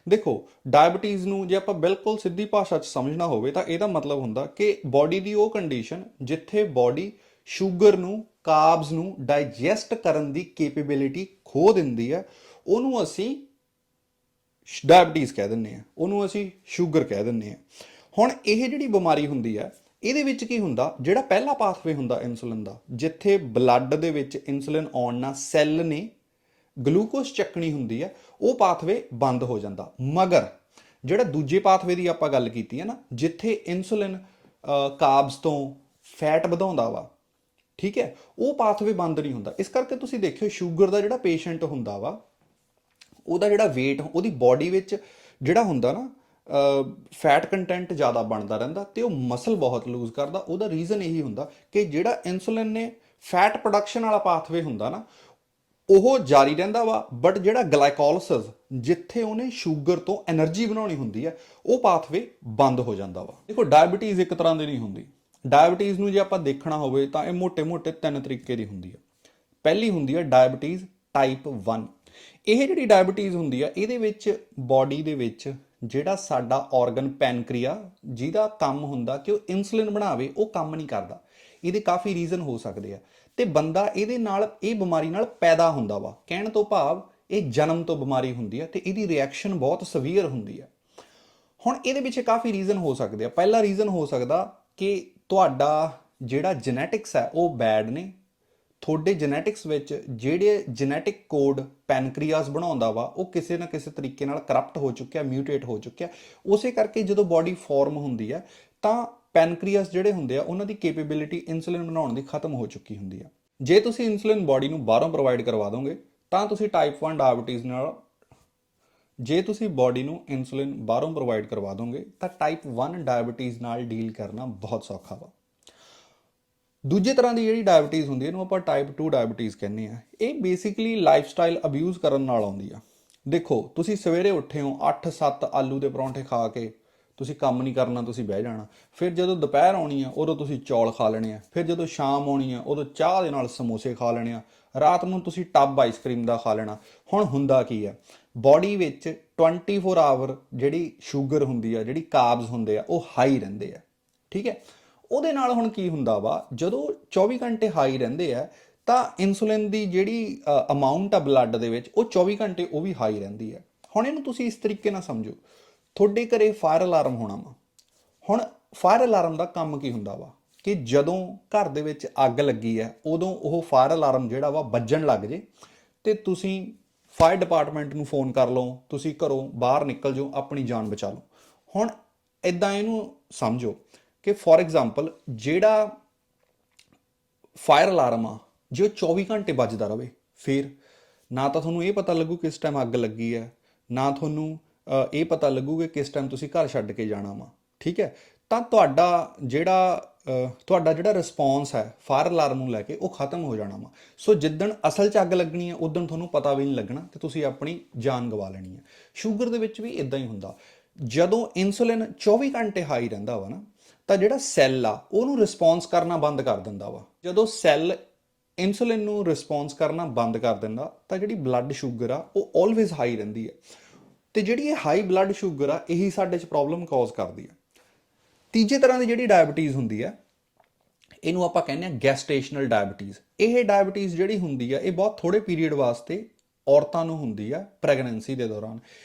ਦੇਖੋ, ਡਾਇਬੀਟੀਜ਼ ਨੂੰ ਜੇ ਆਪਾਂ ਬਿਲਕੁਲ ਸਿੱਧੀ ਭਾਸ਼ਾ 'ਚ ਸਮਝਣਾ ਹੋਵੇ ਤਾਂ ਇਹਦਾ ਮਤਲਬ ਹੁੰਦਾ ਕਿ ਬਾਡੀ ਦੀ ਉਹ ਕੰਡੀਸ਼ਨ ਜਿੱਥੇ ਬਾਡੀ ਸ਼ੂਗਰ ਨੂੰ, ਕਾਰਬਸ ਨੂੰ ਡਾਈਜੈਸਟ ਕਰਨ ਦੀ ਕੈਪੇਬਿਲਿਟੀ ਖੋ ਦਿੰਦੀ ਆ, ਉਹਨੂੰ ਅਸੀਂ ਡਾਇਬੀਟੀਜ਼ ਕਹਿ ਦਿੰਦੇ ਆ, ਉਹਨੂੰ ਅਸੀਂ ਸ਼ੂਗਰ ਕਹਿ ਦਿੰਦੇ ਆ। ਹੁਣ ਇਹ ਜਿਹੜੀ ਬਿਮਾਰੀ ਹੁੰਦੀ ਆ ਇਹਦੇ ਵਿੱਚ ਕੀ ਹੁੰਦਾ, ਜਿਹੜਾ ਪਹਿਲਾ ਪਾਥਵੇ ਹੁੰਦਾ ਇਨਸੂਲਿਨ ਦਾ, ਜਿੱਥੇ ਬਲੱਡ ਦੇ ਵਿੱਚ ਇਨਸੂਲਿਨ ਆਉਣ ਨਾਲ ਸੈੱਲ ਨੇ ਗਲੂਕੋਜ਼ ਚੱਕਣੀ ਹੁੰਦੀ ਹੈ, ਉਹ ਪਾਥਵੇ ਬੰਦ ਹੋ ਜਾਂਦਾ। ਮਗਰ ਜਿਹੜਾ ਦੂਜੇ ਪਾਥਵੇ ਦੀ ਆਪਾਂ ਗੱਲ ਕੀਤੀ ਹੈ ਨਾ, ਜਿੱਥੇ ਇਨਸੂਲਿਨ ਕਾਰਬਸ ਤੋਂ ਫੈਟ ਵਧਾਉਂਦਾ ਵਾ, ਠੀਕ ਹੈ, ਉਹ ਪਾਥਵੇ ਬੰਦ ਨਹੀਂ ਹੁੰਦਾ। ਇਸ ਕਰਕੇ ਤੁਸੀਂ ਦੇਖਿਓ ਸ਼ੂਗਰ ਦਾ ਜਿਹੜਾ ਪੇਸ਼ੈਂਟ ਹੁੰਦਾ ਵਾ ਉਹਦਾ ਜਿਹੜਾ weight, ਉਹਦੀ ਬਾਡੀ ਵਿੱਚ ਜਿਹੜਾ ਹੁੰਦਾ ਨਾ ਫੈਟ ਕੰਟੈਂਟ ਜ਼ਿਆਦਾ ਬਣਦਾ ਰਹਿੰਦਾ ਤੇ ਉਹ ਮਸਲ ਬਹੁਤ ਲੂਜ਼ ਕਰਦਾ। ਉਹਦਾ ਰੀਜ਼ਨ ਇਹੀ ਹੁੰਦਾ ਕਿ ਜਿਹੜਾ ਇਨਸੂਲਿਨ ਨੇ ਫੈਟ ਪ੍ਰੋਡਕਸ਼ਨ ਵਾਲਾ ਪਾਥਵੇ ਹੁੰਦਾ ਨਾ ਉਹ ਜਾਰੀ ਰਹਿੰਦਾ ਵਾ, ਬਟ ਜਿਹੜਾ ਗਲਾਈਕੋਲਿਸਿਸ ਜਿੱਥੇ ਉਹਨੇ ਸ਼ੂਗਰ ਤੋਂ એનર્ਜੀ ਬਣਾਉਣੀ ਹੁੰਦੀ ਹੈ ਉਹ ਪਾਥਵੇ ਬੰਦ ਹੋ ਜਾਂਦਾ ਵਾ। ਦੇਖੋ, ਡਾਇਬੀਟੀਜ਼ ਇੱਕ ਤਰ੍ਹਾਂ ਦੀ ਨਹੀਂ ਹੁੰਦੀ। ਡਾਇਬੀਟੀਜ਼ ਨੂੰ ਜੇ ਆਪਾਂ ਦੇਖਣਾ ਹੋਵੇ ਤਾਂ ਇਹ ਮੋٹے-ਮੋٹے 3 ਤਰੀਕੇ ਦੀ ਹੁੰਦੀ ਹੈ। ਪਹਿਲੀ ਹੁੰਦੀ ਹੈ ਡਾਇਬੀਟੀਜ਼ ਟਾਈਪ 1। ਇਹ ਜਿਹੜੀ ਡਾਇਬੀਟੀਜ਼ ਹੁੰਦੀ ਆ ਇਹਦੇ ਵਿੱਚ ਬਾਡੀ ਦੇ ਵਿੱਚ ਜਿਹੜਾ ਸਾਡਾ ਆਰਗਨ ਪੈਨਕ੍ਰੀਆ, ਜਿਹਦਾ ਕੰਮ ਹੁੰਦਾ ਕਿ ਉਹ ਇਨਸੂਲਿਨ ਬਣਾਵੇ, ਉਹ ਕੰਮ ਨਹੀਂ ਕਰਦਾ। ਇਹਦੇ ਕਾਫੀ ਰੀਜ਼ਨ ਹੋ ਸਕਦੇ ਆ ਤੇ ਬੰਦਾ ਇਹਦੇ ਨਾਲ, ਇਹ ਬਿਮਾਰੀ ਨਾਲ ਪੈਦਾ ਹੁੰਦਾ ਵਾ। ਕਹਿਣ ਤੋਂ ਭਾਵ ਇਹ ਜਨਮ ਤੋਂ ਬਿਮਾਰੀ ਹੁੰਦੀ ਆ ਤੇ ਇਹਦੀ ਰਿਐਕਸ਼ਨ ਬਹੁਤ ਸਵੀਅਰ ਹੁੰਦੀ ਆ। ਹੁਣ ਇਹਦੇ ਵਿੱਚ ਕਾਫੀ ਰੀਜ਼ਨ ਹੋ ਸਕਦੇ ਆ। ਪਹਿਲਾ ਰੀਜ਼ਨ ਹੋ ਸਕਦਾ ਕਿ ਤੁਹਾਡਾ ਜਿਹੜਾ ਜੈਨੇਟਿਕਸ ਹੈ ਉਹ ਬੈਡ ਨੇ। ਤੁਹਾਡੇ ਜੈਨੇਟਿਕਸ ਵਿੱਚ ਜਿਹੜੇ ਜੈਨੇਟਿਕ ਕੋਡ ਪੈਨਕ੍ਰੀਆਸ ਬਣਾਉਂਦਾ ਵਾ ਉਹ ਕਿਸੇ ਨਾ ਕਿਸੇ ਤਰੀਕੇ ਨਾਲ ਕਰਪਟ ਹੋ ਚੁੱਕਿਆ, ਮਿਊਟੇਟ ਹੋ ਚੁੱਕਿਆ। ਉਸੇ ਕਰਕੇ ਜਦੋਂ ਬਾਡੀ ਫਾਰਮ ਹੁੰਦੀ ਹੈ ਤਾਂ ਪੈਨਕ੍ਰੀਆਸ ਜਿਹੜੇ ਹੁੰਦੇ ਆ ਉਹਨਾਂ ਦੀ ਕੈਪੇਬਿਲਿਟੀ ਇਨਸੂਲਿਨ ਬਣਾਉਣ ਦੀ ਖਤਮ ਹੋ ਚੁੱਕੀ ਹੁੰਦੀ ਆ। ਜੇ ਤੁਸੀਂ ਇਨਸੂਲਿਨ ਬਾਡੀ ਨੂੰ ਬਾਹਰੋਂ ਪ੍ਰੋਵਾਈਡ ਕਰਵਾ ਦੋਗੇ ਤਾਂ ਤੁਸੀਂ ਟਾਈਪ 1 ਡਾਇਬੀਟੀਜ਼ ਨਾਲ, ਜੇ ਤੁਸੀਂ ਬਾਡੀ ਨੂੰ ਇਨਸੂਲਿਨ ਬਾਹਰੋਂ ਪ੍ਰੋਵਾਈਡ ਕਰਵਾ ਦੋਗੇ ਤਾਂ ਟਾਈਪ 1 ਡਾਇਬੀਟੀਜ਼ ਨਾਲ ਡੀਲ ਕਰਨਾ ਬਹੁਤ ਸੌਖਾ ਵਾ। ਦੂਜੇ ਤਰ੍ਹਾਂ ਦੀ ਜਿਹੜੀ ਡਾਇਬੀਟੀਜ਼ ਹੁੰਦੀ ਹੈ ਇਹਨੂੰ ਆਪਾਂ ਟਾਈਪ 2 ਡਾਇਬੀਟੀਜ਼ ਕਹਿੰਦੇ ਆ। ਇਹ ਬੇਸਿਕਲੀ ਲਾਈਫਸਟਾਈਲ ਅਬਿਊਜ਼ ਕਰਨ ਨਾਲ ਆਉਂਦੀ ਆ। ਦੇਖੋ, ਤੁਸੀਂ ਸਵੇਰੇ ਉੱਠੇ ਹੋ, 8-7 ਆਲੂ ਦੇ ਪਰੌਂਠੇ ਖਾ ਕੇ ਤੁਸੀਂ ਕੰਮ ਨਹੀਂ ਕਰਨਾ, ਤੁਸੀਂ ਬਹਿ ਜਾਣਾ। ਫਿਰ ਜਦੋਂ ਦੁਪਹਿਰ ਆਉਣੀ ਆ ਉਦੋਂ ਤੁਸੀਂ ਚੌਲ ਖਾ ਲੈਣੇ ਆ। ਫਿਰ ਜਦੋਂ ਸ਼ਾਮ ਆਉਣੀ ਆ ਉਦੋਂ ਚਾਹ ਦੇ ਨਾਲ ਸਮੋਸੇ ਖਾ ਲੈਣੇ ਆ। ਰਾਤ ਨੂੰ ਤੁਸੀਂ ਟੱਬ ਆਈਸਕ੍ਰੀਮ ਦਾ ਖਾ ਲੈਣਾ। ਹੁਣ ਹੁੰਦਾ ਕੀ ਆ, ਬਾਡੀ ਵਿੱਚ 24 ਆਵਰ ਜਿਹੜੀ ਸ਼ੂਗਰ ਹੁੰਦੀ ਆ, ਜਿਹੜੀ ਕਾਰਬਸ ਹੁੰਦੇ ਆ, ਉਹ ਹਾਈ ਰਹਿੰਦੇ ਆ, ਠੀਕ ਹੈ। ਉਹਦੇ ਨਾਲ ਹੁਣ ਕੀ ਹੁੰਦਾ ਵਾ, ਜਦੋਂ 24 ਘੰਟੇ ਹਾਈ ਰਹਿੰਦੇ ਆ ਤਾਂ ਇਨਸੂਲਿਨ ਦੀ ਜਿਹੜੀ ਅਮਾਊਂਟ ਆ ਬਲੱਡ ਦੇ ਵਿੱਚ ਉਹ 24 ਘੰਟੇ ਉਹ ਵੀ ਹਾਈ ਰਹਿੰਦੀ ਹੈ। ਹੁਣ ਇਹਨੂੰ ਤੁਸੀਂ ਇਸ ਤਰੀਕੇ ਨਾਲ ਸਮਝੋ, ਤੁਹਾਡੇ ਘਰੇ ਫਾਇਰ ਅਲਾਰਮ ਹੋਣਾ ਵਾ। ਹੁਣ ਫਾਇਰ ਅਲਾਰਮ ਦਾ ਕੰਮ ਕੀ ਹੁੰਦਾ ਵਾ ਕਿ ਜਦੋਂ ਘਰ ਦੇ ਵਿੱਚ ਅੱਗ ਲੱਗੀ ਹੈ ਉਦੋਂ ਉਹ ਫਾਇਰ ਅਲਾਰਮ ਜਿਹੜਾ ਵਾ ਵੱਜਣ ਲੱਗ ਜੇ ਤੇ ਤੁਸੀਂ ਫਾਇਰ ਡਿਪਾਰਟਮੈਂਟ ਨੂੰ ਫੋਨ ਕਰ ਲਓ, ਤੁਸੀਂ ਘਰੋਂ ਬਾਹਰ ਨਿਕਲ ਜਾਓ, ਆਪਣੀ ਜਾਨ ਬਚਾ ਲਓ। ਹੁਣ ਇਦਾਂ ਇਹਨੂੰ ਸਮਝੋ ਕਿ ਫੋਰ ਐਗਜ਼ਾਮਪਲ ਜਿਹੜਾ ਫਾਇਰ ਅਲਾਰਮ ਆ ਜੇ ਉਹ 24 ਘੰਟੇ ਵੱਜਦਾ ਰਹੇ, ਫਿਰ ਨਾ ਤਾਂ ਤੁਹਾਨੂੰ ਇਹ ਪਤਾ ਲੱਗੂ ਕਿਸ ਟਾਈਮ ਅੱਗ ਲੱਗੀ ਹੈ, ਨਾ ਤੁਹਾਨੂੰ ਇਹ ਪਤਾ ਲੱਗੂਗਾ ਕਿਸ ਟਾਈਮ ਤੁਸੀਂ ਘਰ ਛੱਡ ਕੇ ਜਾਣਾ ਵਾ। ਠੀਕ ਹੈ, ਤਾਂ ਤੁਹਾਡਾ ਜਿਹੜਾ ਰਿਸਪੌਂਸ ਹੈ ਫਾਇਰ ਅਲਾਰਮ ਨੂੰ ਲੈ ਕੇ ਉਹ ਖਤਮ ਹੋ ਜਾਣਾ ਵਾ। ਸੋ ਜਿੱਦਣ ਅਸਲ 'ਚ ਅੱਗ ਲੱਗਣੀ ਹੈ ਉਦੋਂ ਤੁਹਾਨੂੰ ਪਤਾ ਵੀ ਨਹੀਂ ਲੱਗਣਾ ਤੇ ਤੁਸੀਂ ਆਪਣੀ ਜਾਨ ਗਵਾ ਲੈਣੀ ਹੈ। ਸ਼ੂਗਰ ਦੇ ਵਿੱਚ ਵੀ ਇਦਾਂ ਹੀ ਹੁੰਦਾ। ਜਦੋਂ ਇਨਸੂਲਿਨ 24 ਘੰਟੇ ਹਾਈ ਰਹਿੰਦਾ ਵਾ ਨਾ, ਤਾਂ ਜਿਹੜਾ ਸੈੱਲ ਆ ਉਹਨੂੰ ਰਿਸਪੌਂਸ ਕਰਨਾ ਬੰਦ ਕਰ ਦਿੰਦਾ ਵਾ। ਜਦੋਂ ਸੈੱਲ ਇਨਸੂਲਿਨ ਨੂੰ ਰਿਸਪੌਂਸ ਕਰਨਾ ਬੰਦ ਕਰ ਦਿੰਦਾ ਤਾਂ ਜਿਹੜੀ ਬਲੱਡ ਸ਼ੂਗਰ ਆ ਉਹ ਆਲਵੇਜ਼ ਹਾਈ ਰਹਿੰਦੀ ਹੈ, ਤੇ ਜਿਹੜੀ ਇਹ ਹਾਈ ਬਲੱਡ ਸ਼ੂਗਰ ਆ ਇਹੀ ਸਾਡੇ 'ਚ ਪ੍ਰੋਬਲਮ ਕਾਜ਼ ਕਰਦੀ ਹੈ। ਤੀਜੇ ਤਰ੍ਹਾਂ ਦੀ ਜਿਹੜੀ ਡਾਇਬਟੀਜ਼ ਹੁੰਦੀ ਹੈ ਇਹਨੂੰ ਆਪਾਂ ਕਹਿੰਦੇ ਆ ਗੈਸਟੇਸ਼ਨਲ ਡਾਇਬਟੀਜ਼। ਇਹ ਡਾਇਬਟੀਜ਼ ਜਿਹੜੀ ਹੁੰਦੀ ਆ ਇਹ ਬਹੁਤ ਥੋੜੇ ਪੀਰੀਅਡ ਵਾਸਤੇ ਔਰਤਾਂ ਨੂੰ ਹੁੰਦੀ ਆ ਪ੍ਰੈਗਨੈਂਸੀ ਦੇ ਦੌਰਾਨ।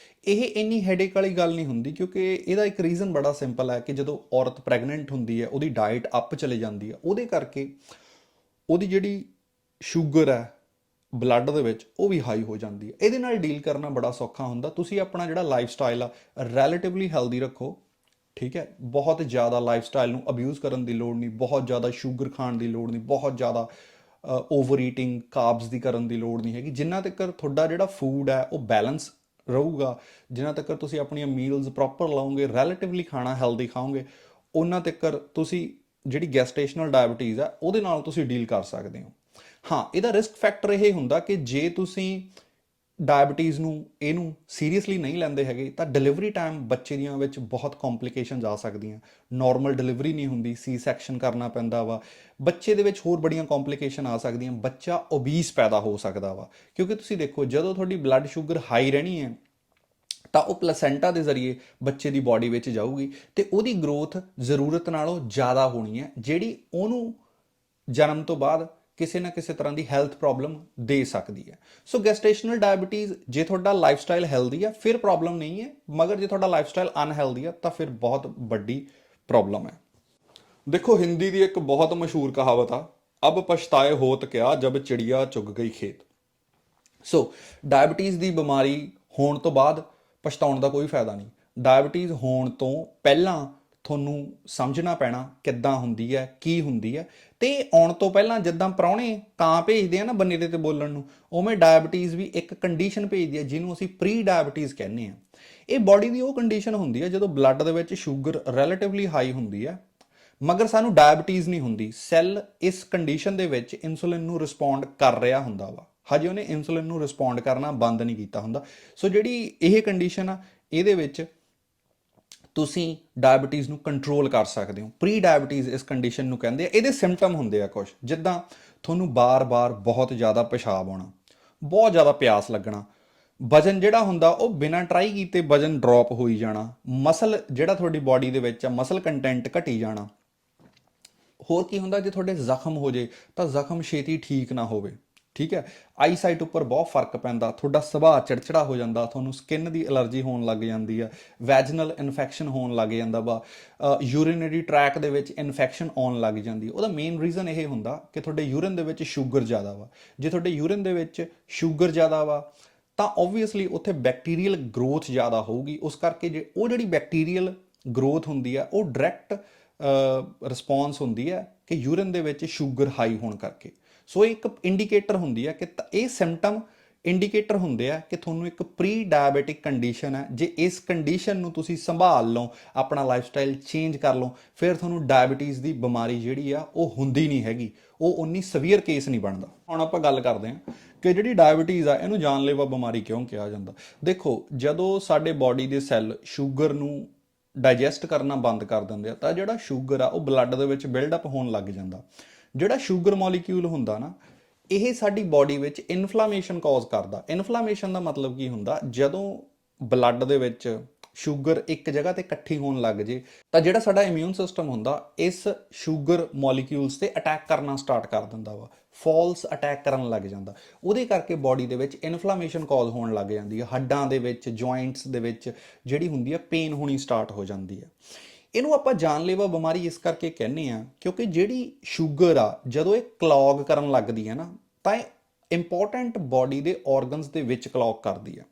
ਇਹ ਇੰਨੀ ਹੈਡੇਕ ਵਾਲੀ ਗੱਲ ਨਹੀਂ ਹੁੰਦੀ ਕਿਉਂਕਿ ਇਹਦਾ ਇੱਕ ਰੀਜ਼ਨ ਬੜਾ ਸਿੰਪਲ ਹੈ ਕਿ ਜਦੋਂ ਔਰਤ ਪ੍ਰੈਗਨੈਂਟ ਹੁੰਦੀ ਹੈ ਉਹਦੀ ਡਾਈਟ ਅਪ ਚਲੇ ਜਾਂਦੀ ਹੈ, ਉਹਦੇ ਕਰਕੇ ਉਹਦੀ ਜਿਹੜੀ ਸ਼ੂਗਰ ਹੈ ਬਲੱਡ ਦੇ ਵਿੱਚ ਉਹ ਵੀ ਹਾਈ ਹੋ ਜਾਂਦੀ ਹੈ। ਇਹਦੇ ਨਾਲ ਡੀਲ ਕਰਨਾ ਬੜਾ ਸੌਖਾ ਹੁੰਦਾ। ਤੁਸੀਂ ਆਪਣਾ ਜਿਹੜਾ ਲਾਈਫ ਸਟਾਈਲ ਆ ਰਿਲੇਟਿਵਲੀ ਹੈਲਦੀ ਰੱਖੋ। ਠੀਕ ਹੈ, ਬਹੁਤ ਜ਼ਿਆਦਾ ਲਾਈਫ ਸਟਾਈਲ ਨੂੰ ਅਬਿਊਜ਼ ਕਰਨ ਦੀ ਲੋੜ ਨਹੀਂ, ਬਹੁਤ ਜ਼ਿਆਦਾ ਸ਼ੂਗਰ ਖਾਣ ਦੀ ਲੋੜ ਨਹੀਂ, ਬਹੁਤ ਜ਼ਿਆਦਾ ਓਵਰ ਈਟਿੰਗ ਕਾਰਬਸ ਦੀ ਕਰਨ ਦੀ ਲੋੜ ਨਹੀਂ ਹੈਗੀ। ਜਿੰਨਾ ਤੱਕ ਤੁਹਾਡਾ ਜਿਹੜਾ ਫੂਡ ਹੈ ਉਹ ਬੈਲੈਂਸ ਰਹੂਗਾ, ਜਿੰਨਾ ਤੱਕ ਤੁਸੀਂ ਆਪਣੀਆਂ ਮੀਲਸ ਪ੍ਰੋਪਰ ਲਾਓਗੇ, ਰਿਲੇਟਿਵਲੀ ਖਾਣਾ ਹੈਲਦੀ ਖਾਓਗੇ, ਉਹਨਾਂ ਤੱਕ ਤੁਸੀਂ ਜਿਹੜੀ ਗੈਸਟੇਸ਼ਨਲ ਡਾਇਬਟੀਜ਼ ਆ ਉਹਦੇ ਨਾਲ ਤੁਸੀਂ ਡੀਲ ਕਰ ਸਕਦੇ ਹੋ। ਹਾਂ, ਇਹਦਾ ਰਿਸਕ ਫੈਕਟਰ ਇਹ ਹੁੰਦਾ ਕਿ ਜੇ ਤੁਸੀਂ ਡਾਇਬਟੀਜ਼ ਇਹਨੂੰ ਸੀਰੀਅਸਲੀ ਨਹੀਂ ਲੈਂਦੇ ਹੈਗੇ ਤਾਂ ਡਿਲੀਵਰੀ ਟਾਈਮ ਬੱਚੇ ਦੀਆਂ ਵਿੱਚ ਬਹੁਤ ਕੰਪਲਿਕੇਸ਼ਨਸ ਆ ਸਕਦੀਆਂ। ਨਾਰਮਲ ਡਿਲੀਵਰੀ ਨਹੀਂ ਹੁੰਦੀ, ਸੀ ਸੈਕਸ਼ਨ ਕਰਨਾ ਪੈਂਦਾ ਵਾ। ਬੱਚੇ ਦੇ ਵਿੱਚ ਹੋਰ ਬੜੀਆਂ ਕੰਪਲਿਕੇਸ਼ਨ ਆ ਸਕਦੀਆਂ, ਬੱਚਾ ਓਬੀਸ ਪੈਦਾ ਹੋ ਸਕਦਾ ਵਾ। ਕਿਉਂਕਿ ਤੁਸੀਂ ਦੇਖੋ ਜਦੋਂ ਤੁਹਾਡੀ ਬਲੱਡ ਸ਼ੂਗਰ ਹਾਈ ਰਹਿਣੀ ਹੈ ਤਾਂ ਉਹ ਪਲੈਸੈਂਟਾ ਦੇ ਜ਼ਰੀਏ ਬੱਚੇ ਦੀ ਬਾਡੀ ਵਿੱਚ ਜਾਊਗੀ ਤੇ ਉਹਦੀ ਗਰੋਥ ਜ਼ਰੂਰਤ ਨਾਲੋਂ ਜ਼ਿਆਦਾ ਹੋਣੀ ਹੈ, ਜਿਹੜੀ ਉਹਨੂੰ ਜਨਮ ਤੋਂ ਬਾਅਦ ਕਿਸੇ ਨਾ ਕਿਸੇ ਤਰ੍ਹਾਂ ਦੀ ਹੈਲਥ ਪ੍ਰੋਬਲਮ ਦੇ ਸਕਦੀ ਹੈ। ਸੋ ਗੈਸਟੇਸ਼ਨਲ ਡਾਇਬਟੀਜ਼ ਜੇ ਤੁਹਾਡਾ ਲਾਈਫ ਸਟਾਈਲ ਹੈਲਦੀ ਹੈ ਫਿਰ ਪ੍ਰੋਬਲਮ ਨਹੀਂ ਹੈ, ਮਗਰ ਜੇ ਤੁਹਾਡਾ ਲਾਈਫ ਸਟਾਈਲ ਅਨਹੈਲਦੀ ਹੈ ਤਾਂ ਫਿਰ ਬਹੁਤ ਵੱਡੀ ਪ੍ਰੋਬਲਮ ਹੈ। ਦੇਖੋ, ਹਿੰਦੀ ਦੀ ਇੱਕ ਬਹੁਤ ਮਸ਼ਹੂਰ ਕਹਾਵਤ ਆ, ਅਬ ਪਛਤਾਏ ਹੋਤ ਕਿਆ ਜਬ ਚਿੜੀਆ ਚੁਗ ਗਈ ਖੇਤ। ਸੋ ਡਾਇਬਟੀਜ਼ ਦੀ ਬਿਮਾਰੀ ਹੋਣ ਤੋਂ ਬਾਅਦ ਪਛਤਾਉਣ ਦਾ ਕੋਈ ਫਾਇਦਾ ਨਹੀਂ। ਡਾਇਬਟੀਜ਼ ਹੋਣ ਤੋਂ ਪਹਿਲਾਂ ਤੁਹਾਨੂੰ ਸਮਝਣਾ ਪੈਣਾ ਕਿੱਦਾਂ ਹੁੰਦੀ ਹੈ, ਕੀ ਹੁੰਦੀ ਹੈ। ਤੇ ਆਉਣ ਤੋਂ ਪਹਿਲਾਂ ਜਿੱਦਾਂ ਪ੍ਰਾਹੁਣੇ ਕਾਂ ਭੇਜਦੇ ਆ ਨਾ ਬਨੇਰੇ ਤੇ ਬੋਲਣ ਨੂੰ, ਉਵੇਂ ਡਾਇਬਟੀਜ਼ ਵੀ ਇੱਕ ਕੰਡੀਸ਼ਨ ਭੇਜਦੀ ਹੈ ਜਿਹਨੂੰ ਅਸੀਂ ਪ੍ਰੀ ਡਾਇਬਟੀਜ਼ ਕਹਿੰਦੇ ਆ। ਇਹ ਬਾਡੀ ਦੀ ਉਹ ਕੰਡੀਸ਼ਨ ਹੁੰਦੀ ਹੈ ਜਦੋਂ ਬਲੱਡ ਦੇ ਵਿੱਚ ਸ਼ੂਗਰ ਰਿਲੇਟਿਵਲੀ ਹਾਈ ਹੁੰਦੀ ਹੈ ਮਗਰ ਸਾਨੂੰ ਡਾਇਬਟੀਜ਼ ਨਹੀਂ ਹੁੰਦੀ। ਸੈੱਲ ਇਸ ਕੰਡੀਸ਼ਨ ਦੇ ਵਿੱਚ ਇਨਸੂਲਿਨ ਨੂੰ ਰਿਸਪੌਂਡ ਕਰ ਰਿਹਾ ਹੁੰਦਾ ਵਾ, ਹਜੇ ਉਹਨੇ ਇਨਸੂਲਿਨ ਨੂੰ ਰਿਸਪੌਂਡ ਕਰਨਾ ਬੰਦ ਨਹੀਂ ਕੀਤਾ ਹੁੰਦਾ। ਸੋ ਜਿਹੜੀ ਇਹ ਕੰਡੀਸ਼ਨ ਆ ਇਹਦੇ ਵਿੱਚ ਤੁਸੀਂ ਡਾਇਬਟੀਜ਼ ਨੂੰ ਕੰਟਰੋਲ ਕਰ ਸਕਦੇ ਹੋ। ਪ੍ਰੀ ਡਾਇਬਟੀਜ਼ ਇਸ ਕੰਡੀਸ਼ਨ ਨੂੰ ਕਹਿੰਦੇ ਆ। ਇਹਦੇ ਸਿੰਪਟਮ ਹੁੰਦੇ ਆ ਕੁਝ, ਜਿੱਦਾਂ ਤੁਹਾਨੂੰ ਬਾਰ-ਬਾਰ ਬਹੁਤ ਜ਼ਿਆਦਾ ਪਿਸ਼ਾਬ ਆਉਣਾ, ਬਹੁਤ ਜ਼ਿਆਦਾ ਪਿਆਸ ਲੱਗਣਾ, ਵਜਨ ਜਿਹੜਾ ਹੁੰਦਾ ਉਹ ਬਿਨਾਂ ਟਰਾਈ ਕੀਤੇ ਵਜਨ ਡ੍ਰੌਪ ਹੋਈ ਜਾਣਾ, ਮਸਲ ਜਿਹੜਾ ਤੁਹਾਡੀ ਬਾਡੀ ਦੇ ਵਿੱਚ ਆ ਮਸਲ ਕੰਟੈਂਟ ਘਟੀ ਜਾਣਾ। ਹੋਰ ਕੀ ਹੁੰਦਾ, ਜੇ ਤੁਹਾਡੇ ਜ਼ਖਮ ਹੋ ਜੇ ਤਾਂ ਜ਼ਖਮ ਛੇਤੀ ਠੀਕ ਨਾ ਹੋਵੇ। ਠੀਕ ਹੈ, ਆਈ ਸਾਈਟ ਉੱਪਰ ਬਹੁਤ ਫਰਕ ਪੈਂਦਾ, ਤੁਹਾਡਾ ਸੁਭਾਅ ਚਿੜਚਿੜਾ ਹੋ ਜਾਂਦਾ, ਤੁਹਾਨੂੰ ਸਕਿਨ ਦੀ ਐਲਰਜੀ ਹੋਣ ਲੱਗ ਜਾਂਦੀ ਆ, ਵੈਜਨਲ ਇਨਫੈਕਸ਼ਨ ਹੋਣ ਲੱਗ ਜਾਂਦਾ ਵਾ, ਯੂਰੀਨਰੀ ਟਰੈਕ ਦੇ ਵਿੱਚ ਇਨਫੈਕਸ਼ਨ ਆਉਣ ਲੱਗ ਜਾਂਦੀ। ਉਹਦਾ ਮੇਨ ਰੀਜ਼ਨ ਇਹ ਹੁੰਦਾ ਕਿ ਤੁਹਾਡੇ ਯੂਰਿਨ ਦੇ ਵਿੱਚ ਸ਼ੂਗਰ ਜ਼ਿਆਦਾ ਵਾ। ਜੇ ਤੁਹਾਡੇ ਯੂਰਿਨ ਦੇ ਵਿੱਚ ਸ਼ੂਗਰ ਜ਼ਿਆਦਾ ਵਾ ਤਾਂ ਓਬਵੀਅਸਲੀ ਉੱਥੇ ਬੈਕਟੀਰੀਅਲ ਗਰੋਥ ਜ਼ਿਆਦਾ ਹੋਊਗੀ। ਉਸ ਕਰਕੇ ਜੇ ਉਹ ਜਿਹੜੀ ਬੈਕਟੀਰੀਅਲ ਗਰੋਥ ਹੁੰਦੀ ਆ ਉਹ ਡਾਇਰੈਕਟ ਰਿਸਪੌਂਸ ਹੁੰਦੀ ਹੈ ਕਿ ਯੂਰਿਨ ਦੇ ਵਿੱਚ ਸ਼ੂਗਰ ਹਾਈ ਹੋਣ ਕਰਕੇ। ਸੋ ਇੱਕ ਇੰਡੀਕੇਟਰ ਹੁੰਦੀ ਹੈ ਕਿ ਇਹ ਸਿੰਪਟਮ ਇੰਡੀਕੇਟਰ ਹੁੰਦੇ ਆ ਕਿ ਤੁਹਾਨੂੰ ਇੱਕ ਪ੍ਰੀ ਡਾਇਬੈਟਿਕ ਕੰਡੀਸ਼ਨ ਹੈ। ਜੇ ਇਸ ਕੰਡੀਸ਼ਨ ਨੂੰ ਤੁਸੀਂ ਸੰਭਾਲ ਲਓ, ਆਪਣਾ ਲਾਈਫ ਸਟਾਈਲ ਚੇਂਜ ਕਰ ਲਓ, ਫਿਰ ਤੁਹਾਨੂੰ ਡਾਇਬਟੀਜ਼ ਦੀ ਬਿਮਾਰੀ ਜਿਹੜੀ ਆ ਉਹ ਹੁੰਦੀ ਨਹੀਂ ਹੈਗੀ, ਉਹ ਉਨੀ ਸਵੀਅਰ ਕੇਸ ਨਹੀਂ ਬਣਦਾ। ਹੁਣ ਆਪਾਂ ਗੱਲ ਕਰਦੇ ਹਾਂ ਕਿ ਜਿਹੜੀ ਡਾਇਬਟੀਜ਼ ਆ ਇਹਨੂੰ ਜਾਨਲੇਵਾ ਬਿਮਾਰੀ ਕਿਉਂ ਕਿਹਾ ਜਾਂਦਾ। ਦੇਖੋ, ਜਦੋਂ ਸਾਡੇ ਬਾਡੀ ਦੇ ਸੈੱਲ ਸ਼ੂਗਰ ਨੂੰ ਡਾਈਜੈਸਟ ਕਰਨਾ ਬੰਦ ਕਰ ਦਿੰਦੇ ਆ ਤਾਂ ਜਿਹੜਾ ਸ਼ੂਗਰ ਆ ਉਹ ਬਲੱਡ ਦੇ ਵਿੱਚ ਬਿਲਡਅਪ ਹੋਣ ਲੱਗ ਜਾਂਦਾ। ਜਿਹੜਾ ਸ਼ੂਗਰ ਮੋਲੀਕਿਊਲ ਹੁੰਦਾ ਨਾ ਇਹ ਸਾਡੀ ਬਾਡੀ ਵਿੱਚ ਇਨਫਲਾਮੇਸ਼ਨ ਕਾਜ਼ ਕਰਦਾ। ਇਨਫਲਾਮੇਸ਼ਨ ਦਾ ਮਤਲਬ ਕੀ ਹੁੰਦਾ, ਜਦੋਂ ਬਲੱਡ ਦੇ ਵਿੱਚ ਸ਼ੂਗਰ ਇੱਕ ਜਗ੍ਹਾ ਤੇ ਇਕੱਠੀ ਹੋਣ ਲੱਗ ਜੇ ਤਾਂ ਜਿਹੜਾ ਸਾਡਾ ਇਮਿਊਨ ਸਿਸਟਮ ਹੁੰਦਾ ਇਸ ਸ਼ੂਗਰ ਮੋਲੀਕਿਊਲਸ ਤੇ ਅਟੈਕ ਕਰਨਾ ਸਟਾਰਟ ਕਰ ਦਿੰਦਾ ਵਾ, ਫਾਲਸ ਅਟੈਕ ਕਰਨ ਲੱਗ ਜਾਂਦਾ। ਉਹਦੇ ਕਰਕੇ ਬਾਡੀ ਦੇ ਵਿੱਚ ਇਨਫਲੇਮੇਸ਼ਨ ਕਾਜ਼ ਹੋਣ ਲੱਗ ਜਾਂਦੀ ਹੈ, ਹੱਡਾਂ ਦੇ ਵਿੱਚ, ਜੁਆਇੰਟਸ ਦੇ ਵਿੱਚ ਜਿਹੜੀ ਹੁੰਦੀ ਹੈ ਪੇਨ ਹੋਣੀ ਸਟਾਰਟ ਹੋ ਜਾਂਦੀ ਹੈ। ਇਹਨੂੰ ਆਪਾਂ ਜਾਨਲੇਵਾ ਬਿਮਾਰੀ ਇਸ ਕਰਕੇ ਕਹਿੰਦੇ ਆ ਕਿਉਂਕਿ ਜਿਹੜੀ ਸ਼ੂਗਰ ਆ ਜਦੋਂ ਇਹ ਕਲੌਗ ਕਰਨ ਲੱਗਦੀ ਹੈ ਨਾ ਤਾਂ ਇਹ ਇੰਪੋਰਟੈਂਟ ਬਾਡੀ ਦੇ ਆਰਗਨਸ ਦੇ ਵਿੱਚ ਕਲੌਗ ਕਰਦੀ ਆ।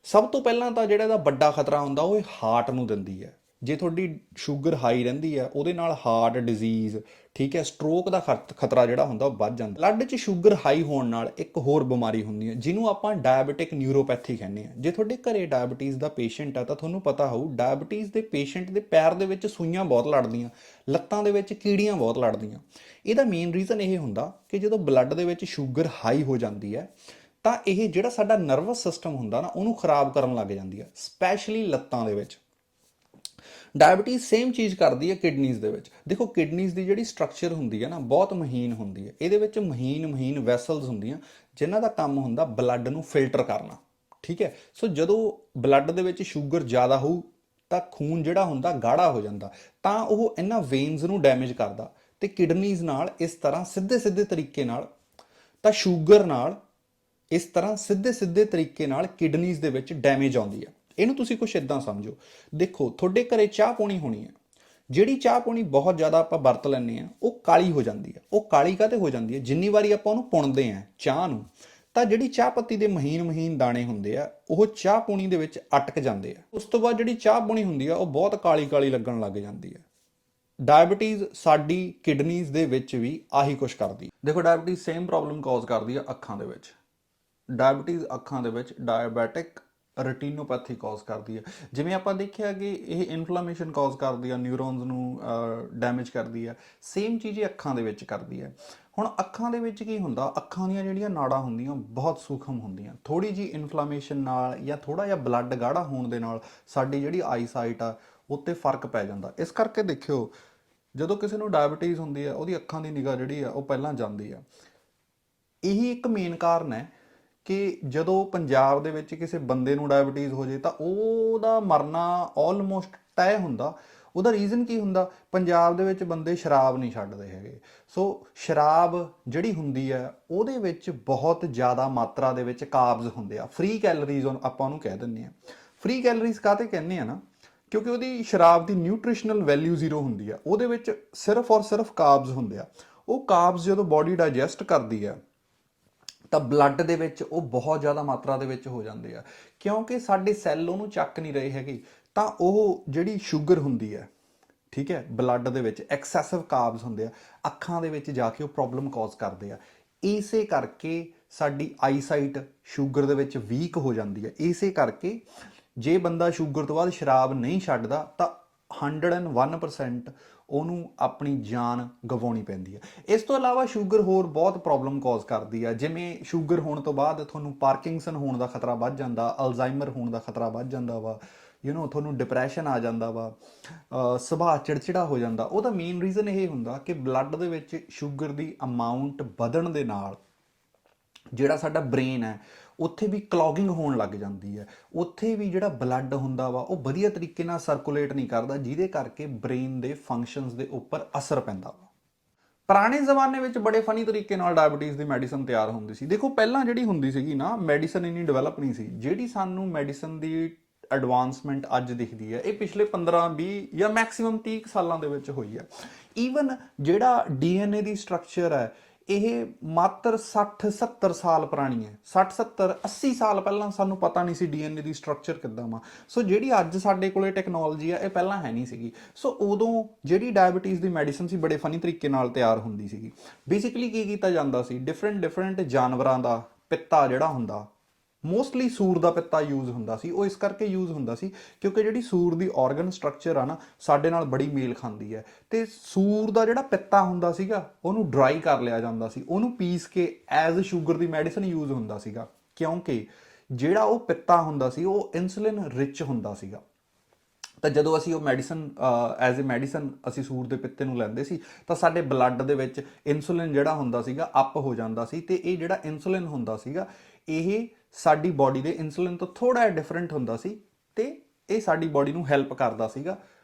ਸਭ ਤੋਂ ਪਹਿਲਾਂ ਤਾਂ ਜਿਹੜਾ ਇਹਦਾ ਵੱਡਾ ਖਤਰਾ ਹੁੰਦਾ ਉਹ ਹਾਰਟ ਨੂੰ ਦਿੰਦੀ ਹੈ। ਜੇ ਤੁਹਾਡੀ ਸ਼ੂਗਰ ਹਾਈ ਰਹਿੰਦੀ ਹੈ ਉਹਦੇ ਨਾਲ ਹਾਰਟ ਡਿਜ਼ੀਜ਼, ਠੀਕ ਹੈ, ਸਟ੍ਰੋਕ ਦਾ ਖਤਰਾ ਜਿਹੜਾ ਹੁੰਦਾ ਉਹ ਵੱਧ ਜਾਂਦਾ। ਬਲੱਡ 'ਚ ਸ਼ੂਗਰ ਹਾਈ ਹੋਣ ਨਾਲ ਇੱਕ ਹੋਰ ਬਿਮਾਰੀ ਹੁੰਦੀ ਹੈ ਜਿਹਨੂੰ ਆਪਾਂ ਡਾਇਬੀਟਿਕ ਨਿਊਰੋਪੈਥੀ ਕਹਿੰਦੇ ਆ। ਜੇ ਤੁਹਾਡੇ ਘਰੇ ਡਾਇਬਟੀਜ਼ ਦਾ ਪੇਸ਼ੈਂਟ ਆ ਤਾਂ ਤੁਹਾਨੂੰ ਪਤਾ ਹੋਊ ਡਾਇਬਟੀਜ਼ ਦੇ ਪੇਸ਼ੈਂਟ ਦੇ ਪੈਰ ਦੇ ਵਿੱਚ ਸੂਈਆਂ ਬਹੁਤ ਲੜਦੀਆਂ, ਲੱਤਾਂ ਦੇ ਵਿੱਚ ਕੀੜੀਆਂ ਬਹੁਤ ਲੜਦੀਆਂ। ਇਹਦਾ ਮੇਨ ਰੀਜ਼ਨ ਇਹ ਹੁੰਦਾ ਕਿ ਜਦੋਂ ਬਲੱਡ ਦੇ ਵਿੱਚ ਸ਼ੂਗਰ ਹਾਈ ਹੋ ਜਾਂਦੀ ਹੈ ਤਾਂ ਇਹ ਜਿਹੜਾ ਸਾਡਾ ਨਰਵਸ ਸਿਸਟਮ ਹੁੰਦਾ ਨਾ ਉਹਨੂੰ ਖਰਾਬ ਕਰਨ ਲੱਗ ਜਾਂਦੀ ਹੈ, ਸਪੈਸ਼ਲੀ ਲੱਤਾਂ ਦੇ ਵਿੱਚ। ਡਾਇਬਟੀਜ਼ ਸੇਮ ਚੀਜ਼ ਕਰਦੀ ਹੈ ਕਿਡਨੀਜ਼ ਦੇ ਵਿੱਚ। ਦੇਖੋ ਕਿਡਨੀਜ਼ ਦੀ ਜਿਹੜੀ ਸਟਰਕਚਰ ਹੁੰਦੀ ਹੈ ਨਾ ਬਹੁਤ ਮਹੀਨ ਹੁੰਦੀ ਹੈ, ਇਹਦੇ ਵਿੱਚ ਮਹੀਨ ਵੈਸਲਸ ਹੁੰਦੀਆਂ ਜਿਨ੍ਹਾਂ ਦਾ ਕੰਮ ਹੁੰਦਾ ਬਲੱਡ ਨੂੰ ਫਿਲਟਰ ਕਰਨਾ, ਠੀਕ ਹੈ। ਸੋ ਜਦੋਂ ਬਲੱਡ ਦੇ ਵਿੱਚ ਸ਼ੂਗਰ ਜ਼ਿਆਦਾ ਹੋਊ ਤਾਂ ਖੂਨ ਜਿਹੜਾ ਹੁੰਦਾ ਗਾੜਾ ਹੋ ਜਾਂਦਾ, ਤਾਂ ਉਹ ਇਹਨਾਂ ਵੇਨਸ ਨੂੰ ਡੈਮੇਜ ਕਰਦਾ ਤੇ ਕਿਡਨੀਜ਼ ਨਾਲ ਇਸ ਤਰ੍ਹਾਂ ਸਿੱਧੇ ਤਰੀਕੇ ਨਾਲ ਤਾਂ ਸ਼ੂਗਰ ਨਾਲ ਇਸ ਤਰ੍ਹਾਂ ਸਿੱਧੇ ਤਰੀਕੇ ਨਾਲ ਕਿਡਨੀਜ਼ ਦੇ ਵਿੱਚ ਡੈਮੇਜ ਆਉਂਦੀ ਹੈ। ਇਹਨੂੰ ਤੁਸੀਂ ਕੁਛ ਇਦਾਂ ਸਮਝੋ, ਦੇਖੋ ਤੁਹਾਡੇ ਘਰੇ ਚਾਹ ਪਾਉਣੀ ਹੋਣੀ ਹੈ, ਜਿਹੜੀ ਚਾਹ ਪਾਉਣੀ ਬਹੁਤ ਜ਼ਿਆਦਾ ਆਪਾਂ ਵਰਤ ਲੈਂਦੇ ਆ ਉਹ ਕਾਲੀ ਹੋ ਜਾਂਦੀ ਹੈ। ਉਹ ਕਾਲੀ ਕਾਹਤੇ ਹੋ ਜਾਂਦੀ ਹੈ? ਜਿੰਨੀ ਵਾਰੀ ਆਪਾਂ ਉਹਨੂੰ ਪੁਣਦੇ ਆ ਚਾਹ ਨੂੰ ਤਾਂ ਜਿਹੜੀ ਚਾਹ ਪੱਤੀ ਦੇ ਮਹੀਨ ਦਾਣੇ ਹੁੰਦੇ ਆ ਉਹ ਚਾਹ ਪੂਣੀ ਦੇ ਵਿੱਚ ਅਟਕ ਜਾਂਦੇ ਆ। ਉਸ ਤੋਂ ਬਾਅਦ ਜਿਹੜੀ ਚਾਹ ਪੂਣੀ ਹੁੰਦੀ ਆ ਉਹ ਬਹੁਤ ਕਾਲੀ ਲੱਗਣ ਲੱਗ ਜਾਂਦੀ ਹੈ। ਡਾਇਬਟੀਜ਼ ਸਾਡੀ ਕਿਡਨੀਜ਼ ਦੇ ਵਿੱਚ ਵੀ ਆਹੀ ਕੁਛ ਕਰਦੀ। ਦੇਖੋ ਡਾਇਬਟੀਜ਼ ਸੇਮ ਪ੍ਰੋਬਲਮ ਕਾਜ਼ ਕਰਦੀ ਆ ਅੱਖਾਂ ਦੇ ਵਿੱਚ। ਡਾਇਬਟੀਜ਼ ਅੱਖਾਂ ਦੇ ਵਿੱਚ ਡਾਇਬੈਟਿਕ ਰੈਟੀਨੋਪੈਥੀ ਕਾਜ਼ ਕਰਦੀ ਹੈ। ਜਿਵੇਂ ਆਪਾਂ ਦੇਖਿਆ ਕਿ ਇਹ ਇਨਫਲੇਮੇਸ਼ਨ ਕਾਜ਼ ਕਰਦੀ ਆ, ਨਿਊਰੋਨਸ ਨੂੰ ਡੈਮੇਜ ਕਰਦੀ ਆ, ਸੇਮ ਚੀਜ਼ ਇਹ ਅੱਖਾਂ ਦੇ ਵਿੱਚ ਕਰਦੀ ਹੈ। ਹੁਣ ਅੱਖਾਂ ਦੇ ਵਿੱਚ ਕੀ ਹੁੰਦਾ, ਅੱਖਾਂ ਦੀਆਂ ਜਿਹੜੀਆਂ ਨਾੜਾਂ ਹੁੰਦੀਆਂ ਬਹੁਤ ਸੂਖਮ ਹੁੰਦੀਆਂ। ਥੋੜੀ ਜੀ ਇਨਫਲੇਮੇਸ਼ਨ ਨਾਲ ਜਾਂ ਥੋੜਾ ਜਿਹਾ ਬਲੱਡ ਗਾੜਾ ਹੋਣ ਦੇ ਨਾਲ ਸਾਡੀ ਜਿਹੜੀ ਆਈਸਾਈਟ ਆ ਉੱਤੇ ਫਰਕ ਪੈ ਜਾਂਦਾ। ਇਸ ਕਰਕੇ ਦੇਖਿਓ ਜਦੋਂ ਕਿਸੇ ਨੂੰ ਡਾਇਬਟੀਜ਼ ਹੁੰਦੀ ਹੈ ਉਹਦੀ ਅੱਖਾਂ ਦੀ ਨਿਗਾਹ ਜਿਹੜੀ ਆ ਉਹ ਪਹਿਲਾਂ ਜਾਂਦੀ ਆ। ਇਹੀ ਇੱਕ ਮੇਨ ਕਾਰਨ ਹੈ ਕਿ ਜਦੋਂ ਪੰਜਾਬ ਦੇ ਵਿੱਚ ਕਿਸੇ ਬੰਦੇ ਨੂੰ ਡਾਇਬਟੀਜ਼ ਹੋ ਜੇ ਤਾਂ ਉਹਦਾ ਮਰਨਾ ਆਲਮੋਸਟ ਤੈਅ ਹੁੰਦਾ। ਉਹਦਾ ਰੀਜ਼ਨ ਕੀ ਹੁੰਦਾ? ਪੰਜਾਬ ਦੇ ਵਿੱਚ ਬੰਦੇ ਸ਼ਰਾਬ ਨਹੀਂ ਛੱਡਦੇ ਹੈਗੇ। ਸੋ ਸ਼ਰਾਬ ਜਿਹੜੀ ਹੁੰਦੀ ਹੈ ਉਹਦੇ ਵਿੱਚ ਬਹੁਤ ਜ਼ਿਆਦਾ ਮਾਤਰਾ ਦੇ ਵਿੱਚ ਕਾਰਬਸ ਹੁੰਦੇ ਆ, ਫ੍ਰੀ ਕੈਲਰੀਜ਼ ਆਪਾਂ ਉਹਨੂੰ ਕਹਿ ਦਿੰਦੇ ਆ। ਫ੍ਰੀ ਕੈਲਰੀਜ਼ ਕਾਹਤੇ ਕਹਿੰਦੇ ਆ ਨਾ, ਕਿਉਂਕਿ ਉਹਦੀ ਸ਼ਰਾਬ ਦੀ ਨਿਊਟ੍ਰੀਸ਼ਨਲ ਵੈਲਿਊ 0 ਹੁੰਦੀ ਆ। ਉਹਦੇ ਵਿੱਚ ਸਿਰਫ ਔਰ ਸਿਰਫ ਕਾਰਬਸ ਹੁੰਦੇ ਆ। ਉਹ ਕਾਰਬਸ ਜਦੋਂ ਬਾਡੀ ਡਾਈਜੈਸਟ ਕਰਦੀ ਆ ਤਾਂ ਬਲੱਡ ਦੇ ਵਿੱਚ ਉਹ ਬਹੁਤ ਜ਼ਿਆਦਾ ਮਾਤਰਾ ਦੇ ਵਿੱਚ ਹੋ ਜਾਂਦੇ ਆ। ਕਿਉਂਕਿ ਸਾਡੇ ਸੈੱਲ ਉਹਨੂੰ ਚੱਕ ਨਹੀਂ ਰਹੇ ਹੈਗੇ ਤਾਂ ਉਹ ਜਿਹੜੀ ਸ਼ੂਗਰ ਹੁੰਦੀ ਹੈ, ਠੀਕ ਹੈ, ਬਲੱਡ ਦੇ ਵਿੱਚ ਐਕਸੈਸਿਵ ਕਾਰਬਸ ਹੁੰਦੇ ਆ, ਅੱਖਾਂ ਦੇ ਵਿੱਚ ਜਾ ਕੇ ਉਹ ਪ੍ਰੋਬਲਮ ਕਾਜ਼ ਕਰਦੇ ਆ। ਇਸੇ ਕਰਕੇ ਸਾਡੀ ਆਈਸਾਈਟ ਸ਼ੂਗਰ ਦੇ ਵਿੱਚ ਵੀਕ ਹੋ ਜਾਂਦੀ ਹੈ। ਇਸੇ ਕਰਕੇ ਜੇ ਬੰਦਾ ਸ਼ੂਗਰ ਤੋਂ ਬਾਅਦ ਸ਼ਰਾਬ ਨਹੀਂ ਛੱਡਦਾ ਤਾਂ 101% ਉਹਨੂੰ ਆਪਣੀ ਜਾਨ ਗਵਾਉਣੀ ਪੈਂਦੀ ਹੈ। ਇਸ ਤੋਂ ਇਲਾਵਾ ਸ਼ੂਗਰ ਹੋਰ ਬਹੁਤ ਪ੍ਰੋਬਲਮ ਕਾਜ਼ ਕਰਦੀ ਆ। ਜਿਵੇਂ ਸ਼ੂਗਰ ਹੋਣ ਤੋਂ ਬਾਅਦ ਤੁਹਾਨੂੰ ਪਾਰਕਿੰਸਨ ਹੋਣ ਦਾ ਖਤਰਾ ਵੱਧ ਜਾਂਦਾ, ਅਲਜ਼ਾਈਮਰ ਹੋਣ ਦਾ ਖਤਰਾ ਵੱਧ ਜਾਂਦਾ ਵਾ, ਤੁਹਾਨੂੰ ਡਿਪਰੈਸ਼ਨ ਆ ਜਾਂਦਾ ਵਾ, ਸੁਭਾਅ ਚਿੜਚਿੜਾ ਹੋ ਜਾਂਦਾ। ਉਹਦਾ ਮੇਨ ਰੀਜ਼ਨ ਇਹ ਹੁੰਦਾ ਕਿ ਬਲੱਡ ਦੇ ਵਿੱਚ ਸ਼ੂਗਰ ਦੀ ਅਮਾਊਂਟ ਵਧਣ ਦੇ ਨਾਲ ਜਿਹੜਾ ਸਾਡਾ ਬ੍ਰੇਨ ਹੈ ਉੱਥੇ ਵੀ ਕਲੌਗਿੰਗ ਹੋਣ ਲੱਗ ਜਾਂਦੀ ਹੈ। ਉੱਥੇ ਵੀ ਜਿਹੜਾ ਬਲੱਡ ਹੁੰਦਾ ਵਾ ਉਹ ਵਧੀਆ ਤਰੀਕੇ ਨਾਲ ਸਰਕੂਲੇਟ ਨਹੀਂ ਕਰਦਾ, ਜਿਹਦੇ ਕਰਕੇ ਬ੍ਰੇਨ ਦੇ ਫੰਕਸ਼ਨਸ ਦੇ ਉੱਪਰ ਅਸਰ ਪੈਂਦਾ ਵਾ। ਪੁਰਾਣੇ ਜ਼ਮਾਨੇ ਵਿੱਚ ਬੜੇ ਫਨੀ ਤਰੀਕੇ ਨਾਲ ਡਾਇਬਟੀਜ਼ ਦੀ ਮੈਡੀਸਨ ਤਿਆਰ ਹੁੰਦੀ ਸੀ। ਦੇਖੋ ਪਹਿਲਾਂ ਜਿਹੜੀ ਹੁੰਦੀ ਸੀਗੀ ਨਾ ਮੈਡੀਸਨ ਇੰਨੀ ਡਿਵੈਲਪ ਨਹੀਂ ਸੀ। ਜਿਹੜੀ ਸਾਨੂੰ ਮੈਡੀਸਨ ਦੀ ਐਡਵਾਂਸਮੈਂਟ ਅੱਜ ਦਿਖਦੀ ਹੈ ਇਹ ਪਿਛਲੇ 15-20 ਜਾਂ ਮੈਕਸਿਮਮ 30 ਸਾਲਾਂ ਦੇ ਵਿੱਚ ਹੋਈ ਹੈ। ਈਵਨ ਜਿਹੜਾ DNA ਦੀ ਸਟਰਕਚਰ ਹੈ ਇਹ ਮਾਤਰ 60-70 ਸਾਲ ਪੁਰਾਣੀ ਹੈ। 60-70-80 ਸਾਲ ਪਹਿਲਾਂ ਸਾਨੂੰ ਪਤਾ ਨਹੀਂ ਸੀ DNA ਦੀ ਸਟਰਕਚਰ ਕਿੱਦਾਂ ਵਾ। ਸੋ ਜਿਹੜੀ ਅੱਜ ਸਾਡੇ ਕੋਲੇ ਟੈਕਨੋਲੋਜੀ ਆ ਇਹ ਪਹਿਲਾਂ ਹੈ ਨਹੀਂ ਸੀਗੀ। ਸੋ ਉਦੋਂ ਜਿਹੜੀ ਡਾਇਬਟੀਜ਼ ਦੀ ਮੈਡੀਸਨ ਸੀ ਬੜੇ ਫਨੀ ਤਰੀਕੇ ਨਾਲ ਤਿਆਰ ਹੁੰਦੀ ਸੀਗੀ। ਬੇਸਿਕਲੀ ਕੀ ਕੀਤਾ ਜਾਂਦਾ ਸੀ, ਡਿਫਰੈਂਟ ਜਾਨਵਰਾਂ ਦਾ ਪਿੱਤਾ ਜਿਹੜਾ ਹੁੰਦਾ, ਮੋਸਟਲੀ ਸੂਰ ਦਾ ਪਿੱਤਾ ਯੂਜ਼ ਹੁੰਦਾ ਸੀ। ਉਹ ਇਸ ਕਰਕੇ ਯੂਜ਼ ਹੁੰਦਾ ਸੀ ਕਿਉਂਕਿ ਜਿਹੜੀ ਸੂਰ ਦੀ ਆਰਗਨ ਸਟਰਕਚਰ ਆ ਨਾ ਸਾਡੇ ਨਾਲ ਬੜੀ ਮੇਲ ਖਾਂਦੀ ਹੈ। ਤੇ ਸੂਰ ਦਾ ਜਿਹੜਾ ਪਿੱਤਾ ਹੁੰਦਾ ਸੀਗਾ ਉਹਨੂੰ ਡਰਾਈ ਕਰ ਲਿਆ ਜਾਂਦਾ ਸੀ, ਉਹਨੂੰ ਪੀਸ ਕੇ ਐਜ਼ ਸ਼ੂਗਰ ਦੀ ਮੈਡੀਸਨ ਯੂਜ਼ ਹੁੰਦਾ ਸੀਗਾ। ਕਿਉਂਕਿ ਜਿਹੜਾ ਉਹ ਪਿੱਤਾ ਹੁੰਦਾ ਸੀ ਉਹ ਇਨਸੂਲਿਨ ਰਿਚ ਹੁੰਦਾ ਸੀਗਾ। ਤਾਂ ਜਦੋਂ ਅਸੀਂ ਉਹ ਮੈਡੀਸਨ ਐਜ਼ ਏ ਮੈਡੀਸਨ ਅਸੀਂ ਸੂਰ ਦੇ ਪਿੱਤੇ ਨੂੰ ਲੈਂਦੇ ਸੀ ਤਾਂ ਸਾਡੇ ਬਲੱਡ ਦੇ ਵਿੱਚ ਇਨਸੂਲਿਨ ਜਿਹੜਾ ਹੁੰਦਾ ਸੀਗਾ ਅਪ ਹੋ ਜਾਂਦਾ ਸੀ। ਤੇ ਇਹ ਜਿਹੜਾ ਇਨਸੂਲਿਨ ਹੁੰਦਾ ਸੀਗਾ ਇਹ ਸਾਡੀ ਬਾਡੀ ਦੇ ਇਨਸੂਲਿਨ ਤੋਂ ਥੋੜਾ ਜਿਹਾ ਡਿਫਰੈਂਟ ਹੁੰਦਾ ਸੀ ਤੇ ਇਹ ਸਾਡੀ ਬਾਡੀ ਨੂੰ ਹੈਲਪ ਕਰਦਾ ਸੀਗਾ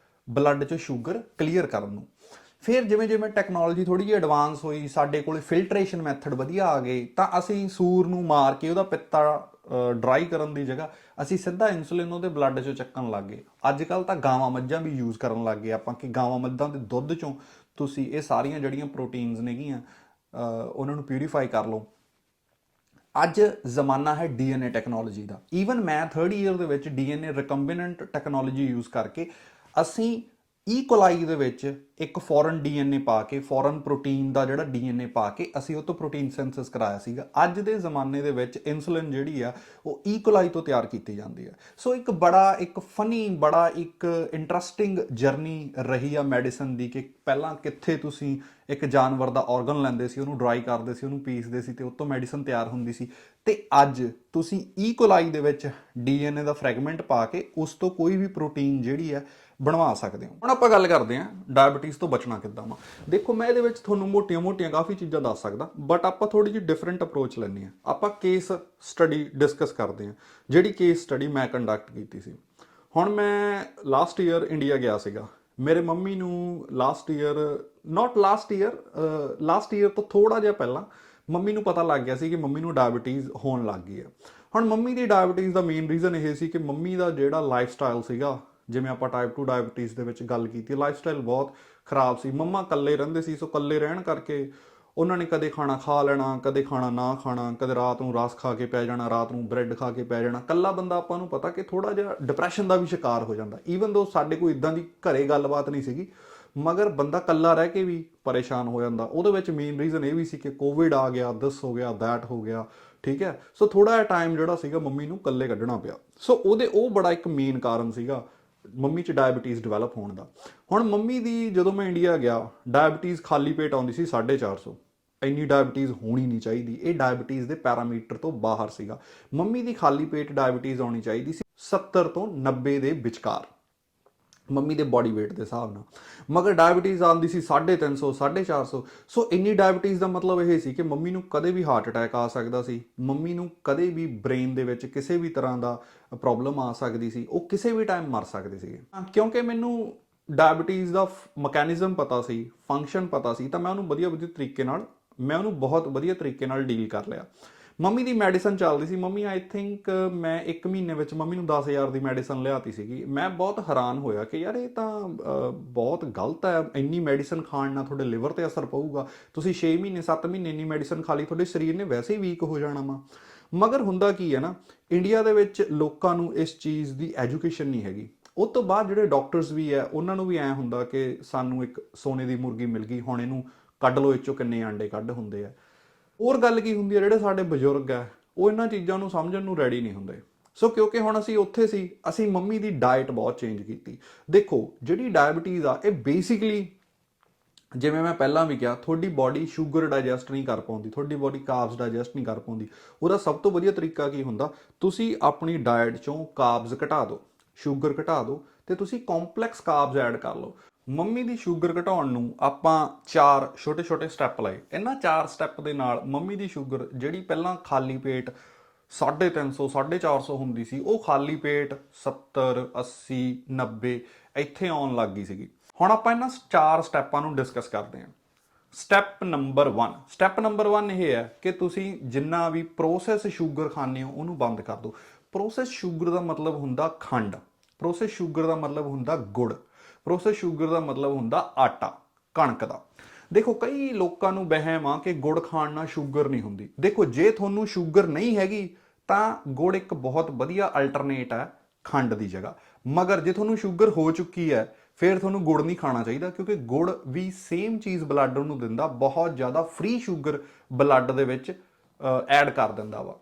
ਬਲੱਡ 'ਚੋਂ ਸ਼ੂਗਰ ਕਲੀਅਰ ਕਰਨ ਨੂੰ। ਫਿਰ ਜਿਵੇਂ ਜਿਵੇਂ ਟੈਕਨੋਲੋਜੀ ਥੋੜੀ ਜਿਹੀ ਐਡਵਾਂਸ ਹੋਈ, ਸਾਡੇ ਕੋਲ ਫਿਲਟਰੇਸ਼ਨ ਮੈਥਡ ਵਧੀਆ ਆ ਗਏ, ਤਾਂ ਅਸੀਂ ਸੂਰ ਨੂੰ ਮਾਰ ਕੇ ਉਹਦਾ ਪਿੱਤਾ ਡਰਾਈ ਕਰਨ ਦੀ ਜਗ੍ਹਾ ਅਸੀਂ ਸਿੱਧਾ ਇਨਸੂਲਿਨ ਉਹਦੇ ਬਲੱਡ 'ਚੋਂ ਚੱਕਣ ਲੱਗ ਗਏ। ਅੱਜ ਕੱਲ੍ਹ ਤਾਂ ਗਾਵਾਂ ਮੱਝਾਂ ਵੀ ਯੂਜ਼ ਕਰਨ ਲੱਗ ਗਏ ਆਪਾਂ, ਕਿ ਗਾਵਾਂ ਮੱਝਾਂ ਦੇ ਦੁੱਧ 'ਚੋਂ ਤੁਸੀਂ ਇਹ ਸਾਰੀਆਂ ਜਿਹੜੀਆਂ ਪ੍ਰੋਟੀਨਸ ਨੇਗੀਆਂ ਉਹਨਾਂ ਨੂੰ ਪਿਊਰੀਫਾਈ ਕਰ ਲਓ। ਅੱਜ ਜ਼ਮਾਨਾ ਹੈ ਡੀਐਨਏ ਟੈਕਨੋਲੋਜੀ ਦਾ। ਈਵਨ ਮੈਂ 3rd ਈਅਰ ਦੇ ਵਿੱਚ ਡੀਐਨਏ ਰਿਕੰਬੀਨੈਂਟ ਟੈਕਨੋਲੋਜੀ ਯੂਜ਼ ਕਰਕੇ ਅਸੀਂ ਈਕੋਲਾਈ ਦੇ ਵਿੱਚ ਇੱਕ ਫੋਰਨ ਡੀਐਨਏ ਪਾ ਕੇ, ਫੋਰਨ ਪ੍ਰੋਟੀਨ ਦਾ ਜਿਹੜਾ ਡੀਐਨਏ ਪਾ ਕੇ ਅਸੀਂ ਉਹ ਤੋਂ ਪ੍ਰੋਟੀਨ ਸਿੰਥੇਸਿਸ ਕਰਾਇਆ ਸੀਗਾ। ਅੱਜ ਦੇ ਜ਼ਮਾਨੇ ਦੇ ਵਿੱਚ ਇਨਸੂਲਿਨ ਜਿਹੜੀ ਆ ਉਹ ਈਕੋਲਾਈ ਤੋਂ ਤਿਆਰ ਕੀਤੀ ਜਾਂਦੀ ਆ। ਸੋ ਇੱਕ ਫਨੀ, ਬੜਾ ਇੱਕ ਇੰਟਰਸਟਿੰਗ ਜਰਨੀ ਰਹੀ ਆ ਮੈਡੀਸਨ ਦੀ, ਕਿ ਪਹਿਲਾਂ ਕਿੱਥੇ ਤੁਸੀਂ ਇੱਕ ਜਾਨਵਰ ਦਾ ਆਰਗਨ ਲੈਂਦੇ ਸੀ, ਉਹਨੂੰ ਡਰਾਈ ਕਰਦੇ ਸੀ, ਉਹਨੂੰ ਪੀਸਦੇ ਸੀ ਤੇ ਉਸ ਤੋਂ ਮੈਡੀਸਨ ਤਿਆਰ ਹੁੰਦੀ ਸੀ, ਤੇ ਅੱਜ ਤੁਸੀਂ ਈਕੋਲਾਈ ਦੇ ਵਿੱਚ ਡੀਐਨਏ ਦਾ ਫਰੈਗਮੈਂਟ ਪਾ ਕੇ ਉਸ ਤੋਂ ਕੋਈ ਵੀ ਪ੍ਰੋਟੀਨ ਜਿਹੜੀ ਆ ਬਣਵਾ ਸਕਦੇ ਹੋ। ਹੁਣ ਆਪਾਂ ਗੱਲ ਕਰਦੇ ਹਾਂ ਡਾਇਬੀਟੀਜ਼ ਤੋਂ ਬਚਣਾ ਕਿੱਦਾਂ ਵਾ। ਦੇਖੋ, ਮੈਂ ਇਹਦੇ ਵਿੱਚ ਤੁਹਾਨੂੰ ਮੋਟੀਆਂ-ਮੋਟੀਆਂ ਕਾਫੀ ਚੀਜ਼ਾਂ ਦੱਸ ਸਕਦਾ, ਬਟ ਆਪਾਂ ਥੋੜੀ ਜਿਹੀ ਡਿਫਰੈਂਟ ਅਪਰੋਚ ਲੈਂਦੇ ਹਾਂ। ਆਪਾਂ ਕੇਸ ਸਟੱਡੀ ਡਿਸਕਸ ਕਰਦੇ ਹਾਂ, ਜਿਹੜੀ ਕੇਸ ਸਟੱਡੀ ਮੈਂ ਕੰਡਕਟ ਕੀਤੀ ਸੀ। ਹੁਣ ਮੈਂ ਲਾਸਟ ਈਅਰ ਇੰਡੀਆ ਗਿਆ ਸੀਗਾ। ਮੇਰੇ ਮੰਮੀ ਨੂੰ ਲਾਸਟ ਈਅਰ ਤੋਂ ਥੋੜਾ ਜਿਹਾ ਪਹਿਲਾਂ ਮੰਮੀ ਨੂੰ ਪਤਾ ਲੱਗ ਗਿਆ ਸੀ ਕਿ ਮੰਮੀ ਨੂੰ ਡਾਇਬੀਟੀਜ਼ ਹੋਣ ਲੱਗ ਗਈ ਹੈ। ਹੁਣ ਮੰਮੀ ਦੀ ਡਾਇਬੀਟੀਜ਼ ਦਾ ਮੇਨ ਰੀਜ਼ਨ ਇਹ ਸੀ ਕਿ ਮੰਮੀ ਦਾ ਜਿਹੜਾ ਲਾਈਫ ਸਟਾਈਲ ਸੀਗਾ, ਜਿਵੇਂ ਆਪਾਂ ਟਾਈਪ 2 ਡਾਇਬੀਟੀਜ਼ ਦੇ ਵਿੱਚ ਗੱਲ ਕੀਤੀ, ਲਾਈਫ ਸਟਾਈਲ ਬਹੁਤ ਖਰਾਬ ਸੀ। ਮੰਮਾ ਇਕੱਲੇ ਰਹਿੰਦੇ ਸੀ, ਸੋ ਇਕੱਲੇ ਰਹਿਣ ਕਰਕੇ ਉਹਨਾਂ ਨੇ ਕਦੇ ਖਾਣਾ ਖਾ ਲੈਣਾ, ਕਦੇ ਖਾਣਾ ਨਾ ਖਾਣਾ, ਕਦੇ ਰਾਤ ਨੂੰ ਰਸ ਖਾ ਕੇ ਪੈ ਜਾਣਾ, ਰਾਤ ਨੂੰ ਬ੍ਰੈਡ ਖਾ ਕੇ ਪੈ ਜਾਣਾ। ਇਕੱਲਾ ਬੰਦਾ ਆਪਾਂ ਨੂੰ ਪਤਾ ਕਿ ਥੋੜਾ ਜਿਹਾ ਡਿਪਰੈਸ਼ਨ ਦਾ ਵੀ ਸ਼ਿਕਾਰ ਹੋ ਜਾਂਦਾ। ਈਵਨ ਦੋ ਸਾਡੇ ਕੋਈ ਇਦਾਂ ਦੀ ਘਰੇ ਗੱਲਬਾਤ ਨਹੀਂ ਸੀਗੀ, ਮਗਰ ਬੰਦਾ ਇਕੱਲਾ ਰਹਿ ਕੇ ਵੀ ਪਰੇਸ਼ਾਨ ਹੋ ਜਾਂਦਾ। ਉਹਦੇ ਵਿੱਚ ਮੇਨ ਰੀਜ਼ਨ ਇਹ ਵੀ ਸੀ ਕਿ ਕੋਵਿਡ ਆ ਗਿਆ, ਦਿਸ ਹੋ ਗਿਆ, ਦੈਟ ਹੋ ਗਿਆ, ਠੀਕ ਹੈ। ਸੋ ਥੋੜਾ ਜਿਹਾ ਟਾਈਮ ਜਿਹੜਾ ਸੀਗਾ ਮੰਮੀ ਨੂੰ ਇਕੱਲੇ ਕੱਢਣਾ ਪਿਆ। ਸੋ ਉਹ ਬੜਾ ਇੱਕ ਮੇਨ ਕਾਰਨ ਸੀਗਾ ਮੰਮੀ 'ਚ ਡਾਇਬੀਟੀਜ਼ ਡਿਵੈਲਪ ਹੋਣ ਦਾ। ਹੁਣ ਮੰਮੀ ਦੀ ਜਦੋਂ ਮੈਂ ਇੰਡੀਆ ਗਿਆ, ਡਾਇਬੀਟੀਜ਼ ਖਾਲੀ ਪੇਟ ਆਉਂਦੀ ਸੀ 450। ਇੰਨੀ ਡਾਇਬੀਟੀਜ਼ ਹੋਣੀ ਨਹੀਂ ਚਾਹੀਦੀ, ਇਹ ਡਾਇਬੀਟੀਜ਼ ਦੇ ਪੈਰਾਮੀਟਰ ਤੋਂ ਬਾਹਰ ਸੀਗਾ। ਮੰਮੀ ਦੀ ਖਾਲੀ ਪੇਟ ਡਾਇਬੀਟੀਜ਼ ਆਉਣੀ ਚਾਹੀਦੀ ਸੀ 70 ਤੋਂ 90 ਦੇ ਵਿਚਕਾਰ, ਮੰਮੀ ਦੇ ਬੋਡੀ weight ਦੇ ਹਿਸਾਬ ਨਾਲ। ਮਗਰ ਡਾਇਬੀਟੀਜ਼ ਆਉਂਦੀ ਸੀ 350, 450। ਸੋ ਇੰਨੀ ਡਾਇਬੀਟੀਜ਼ ਦਾ ਮਤਲਬ ਇਹ ਸੀ ਕਿ ਮੰਮੀ ਨੂੰ ਕਦੇ ਵੀ ਹਾਰਟ ਅਟੈਕ ਆ ਸਕਦਾ ਸੀ, ਮੰਮੀ ਨੂੰ ਕਦੇ ਵੀ ਬ੍ਰੇਨ ਦੇ ਵਿੱਚ ਕਿਸੇ ਵੀ ਤਰ੍ਹਾਂ ਦਾ ਪ੍ਰੋਬਲਮ ਆ ਸਕਦੀ ਸੀ, ਉਹ ਕਿਸੇ ਵੀ ਟਾਈਮ ਮਰ ਸਕਦੇ ਸੀਗੇ। ਕਿਉਂਕਿ ਮੈਨੂੰ ਡਾਇਬੀਟੀਜ਼ ਦਾ ਮਕੈਨਿਜ਼ਮ ਪਤਾ ਸੀ, ਫੰਕਸ਼ਨ ਪਤਾ ਸੀ, ਤਾਂ ਮੈਂ ਉਹਨੂੰ ਬਹੁਤ ਵਧੀਆ ਤਰੀਕੇ ਨਾਲ ਡੀਲ ਕਰ ਲਿਆ। ਮੰਮੀ ਦੀ ਮੈਡੀਸਨ ਚੱਲਦੀ ਸੀ। ਮੰਮੀ ਆਈ ਥਿੰਕ ਮੈਂ 1 ਮਹੀਨੇ ਵਿੱਚ ਮੰਮੀ ਨੂੰ 10,000 ਦੀ ਮੈਡੀਸਨ ਲਿਆਤੀ ਸੀਗੀ। ਮੈਂ ਬਹੁਤ ਹੈਰਾਨ ਹੋਇਆ ਕਿ ਯਾਰ ਇਹ ਤਾਂ ਬਹੁਤ ਗਲਤ ਹੈ, ਇੰਨੀ ਮੈਡੀਸਨ ਖਾਣ ਨਾਲ ਤੁਹਾਡੇ ਲਿਵਰ 'ਤੇ ਅਸਰ ਪਊਗਾ। ਤੁਸੀਂ 6 ਮਹੀਨੇ 7 ਮਹੀਨੇ ਇੰਨੀ ਮੈਡੀਸਨ ਖਾ ਲਈ, ਤੁਹਾਡੇ ਸਰੀਰ ਨੇ ਵੈਸੇ ਹੀ ਵੀਕ ਹੋ ਜਾਣਾ ਵਾ। ਮਗਰ ਹੁੰਦਾ ਕੀ ਹੈ ਨਾ, ਇੰਡੀਆ ਦੇ ਵਿੱਚ ਲੋਕਾਂ ਨੂੰ ਇਸ ਚੀਜ਼ ਦੀ ਐਜੂਕੇਸ਼ਨ ਨਹੀਂ ਹੈਗੀ। ਉਸ ਤੋਂ ਬਾਅਦ ਜਿਹੜੇ ਡਾਕਟਰਸ ਵੀ ਹੈ, ਉਹਨਾਂ ਨੂੰ ਵੀ ਐਂ ਹੁੰਦਾ ਕਿ ਸਾਨੂੰ ਇੱਕ ਸੋਨੇ ਦੀ ਮੁਰਗੀ ਮਿਲ ਗਈ, ਹੁਣ ਇਹਨੂੰ ਕੱਢ ਲਓ, ਇਹ 'ਚੋਂ ਕਿੰਨੇ ਆਂਡੇ ਕੱਢ ਹੁੰਦੇ ਆ। ਹੋਰ ਗੱਲ ਕੀ ਹੁੰਦੀ ਹੈ, ਜਿਹੜੇ ਸਾਡੇ ਬਜ਼ੁਰਗ ਹੈ ਉਹ ਇਹਨਾਂ ਚੀਜ਼ਾਂ ਨੂੰ ਸਮਝਣ ਨੂੰ ਰੈਡੀ ਨਹੀਂ ਹੁੰਦੇ। ਸੋ ਕਿਉਂਕਿ ਹੁਣ ਅਸੀਂ ਉੱਥੇ ਸੀ, ਅਸੀਂ ਮੰਮੀ ਦੀ ਡਾਈਟ ਬਹੁਤ ਚੇਂਜ ਕੀਤੀ। ਦੇਖੋ, ਜਿਹੜੀ ਡਾਇਬੀਟੀਜ਼ ਆ ਇਹ ਬੇਸਿਕਲੀ, ਜਿਵੇਂ ਮੈਂ ਪਹਿਲਾਂ ਵੀ ਕਿਹਾ, ਤੁਹਾਡੀ ਬਾਡੀ ਸ਼ੂਗਰ ਡਾਈਜੈਸਟ ਨਹੀਂ ਕਰ ਪਾਉਂਦੀ, ਤੁਹਾਡੀ ਬਾਡੀ ਕਾਰਬਸ ਡਾਈਜੈਸਟ ਨਹੀਂ ਕਰ ਪਾਉਂਦੀ। ਉਹਦਾ ਸਭ ਤੋਂ ਵਧੀਆ ਤਰੀਕਾ ਕੀ ਹੁੰਦਾ, ਤੁਸੀਂ ਆਪਣੀ ਡਾਈਟ 'ਚੋਂ ਕਾਰਬਸ ਘਟਾ ਦਿਓ, ਸ਼ੂਗਰ ਘਟਾ ਦਿਓ, ਤੇ ਤੁਸੀਂ ਕੰਪਲੈਕਸ ਕਾਰਬਸ ਐਡ ਕਰ ਲਓ। ਮੰਮੀ ਦੀ ਸ਼ੂਗਰ ਘਟਾਉਣ ਨੂੰ ਆਪਾਂ 4 ਛੋਟੇ ਸਟੈਪ ਲਏ। ਇਹਨਾਂ 4 ਸਟੈਪ ਦੇ ਨਾਲ ਮੰਮੀ ਦੀ ਸ਼ੂਗਰ, ਜਿਹੜੀ ਪਹਿਲਾਂ ਖਾਲੀ ਪੇਟ 350 450 ਹੁੰਦੀ ਸੀ, ਉਹ ਖਾਲੀ ਪੇਟ 70 80 90 ਇੱਥੇ ਆਉਣ ਲੱਗ ਗਈ ਸੀਗੀ। ਹੁਣ ਆਪਾਂ ਇਹਨਾਂ 4 ਸਟੈਪਾਂ ਨੂੰ ਡਿਸਕਸ ਕਰਦੇ ਹਾਂ। ਸਟੈਪ ਨੰਬਰ 1 ਇਹ ਹੈ ਕਿ ਤੁਸੀਂ ਜਿੰਨਾ ਵੀ ਪ੍ਰੋਸੈਸ ਸ਼ੂਗਰ ਖਾਂਦੇ ਹੋ ਉਹਨੂੰ ਬੰਦ ਕਰ ਦਿਓ। ਪ੍ਰੋਸੈਸ ਸ਼ੂਗਰ ਦਾ ਮਤਲਬ ਹੁੰਦਾ ਖੰਡ, ਪ੍ਰੋਸੈਸ ਸ਼ੂਗਰ ਦਾ ਮਤਲਬ ਹੁੰਦਾ ਗੁੜ, ਪ੍ਰੋਸੈਸ ਸ਼ੂਗਰ ਦਾ ਮਤਲਬ ਹੁੰਦਾ ਆਟਾ, ਕਣਕ ਦਾ। ਦੇਖੋ, ਕਈ ਲੋਕਾਂ ਨੂੰ ਵਹਿਮ ਆ ਕਿ ਗੁੜ ਖਾਣ ਨਾਲ ਸ਼ੂਗਰ ਨਹੀਂ ਹੁੰਦੀ। ਦੇਖੋ, ਜੇ ਤੁਹਾਨੂੰ ਸ਼ੂਗਰ ਨਹੀਂ ਹੈਗੀ ਤਾਂ ਗੁੜ ਇੱਕ ਬਹੁਤ ਵਧੀਆ ਅਲਟਰਨੇਟ ਹੈ ਖੰਡ ਦੀ ਜਗ੍ਹਾ। ਮਗਰ ਜੇ ਤੁਹਾਨੂੰ ਸ਼ੂਗਰ ਹੋ ਚੁੱਕੀ ਹੈ, ਫਿਰ ਤੁਹਾਨੂੰ ਗੁੜ ਨਹੀਂ ਖਾਣਾ ਚਾਹੀਦਾ, ਕਿਉਂਕਿ ਗੁੜ ਵੀ ਸੇਮ ਚੀਜ਼ ਬਲੱਡ ਨੂੰ ਦਿੰਦਾ, ਬਹੁਤ ਜ਼ਿਆਦਾ ਫ੍ਰੀ ਸ਼ੂਗਰ ਬਲੱਡ ਦੇ ਵਿੱਚ ਐਡ ਕਰ ਦਿੰਦਾ ਵਾ।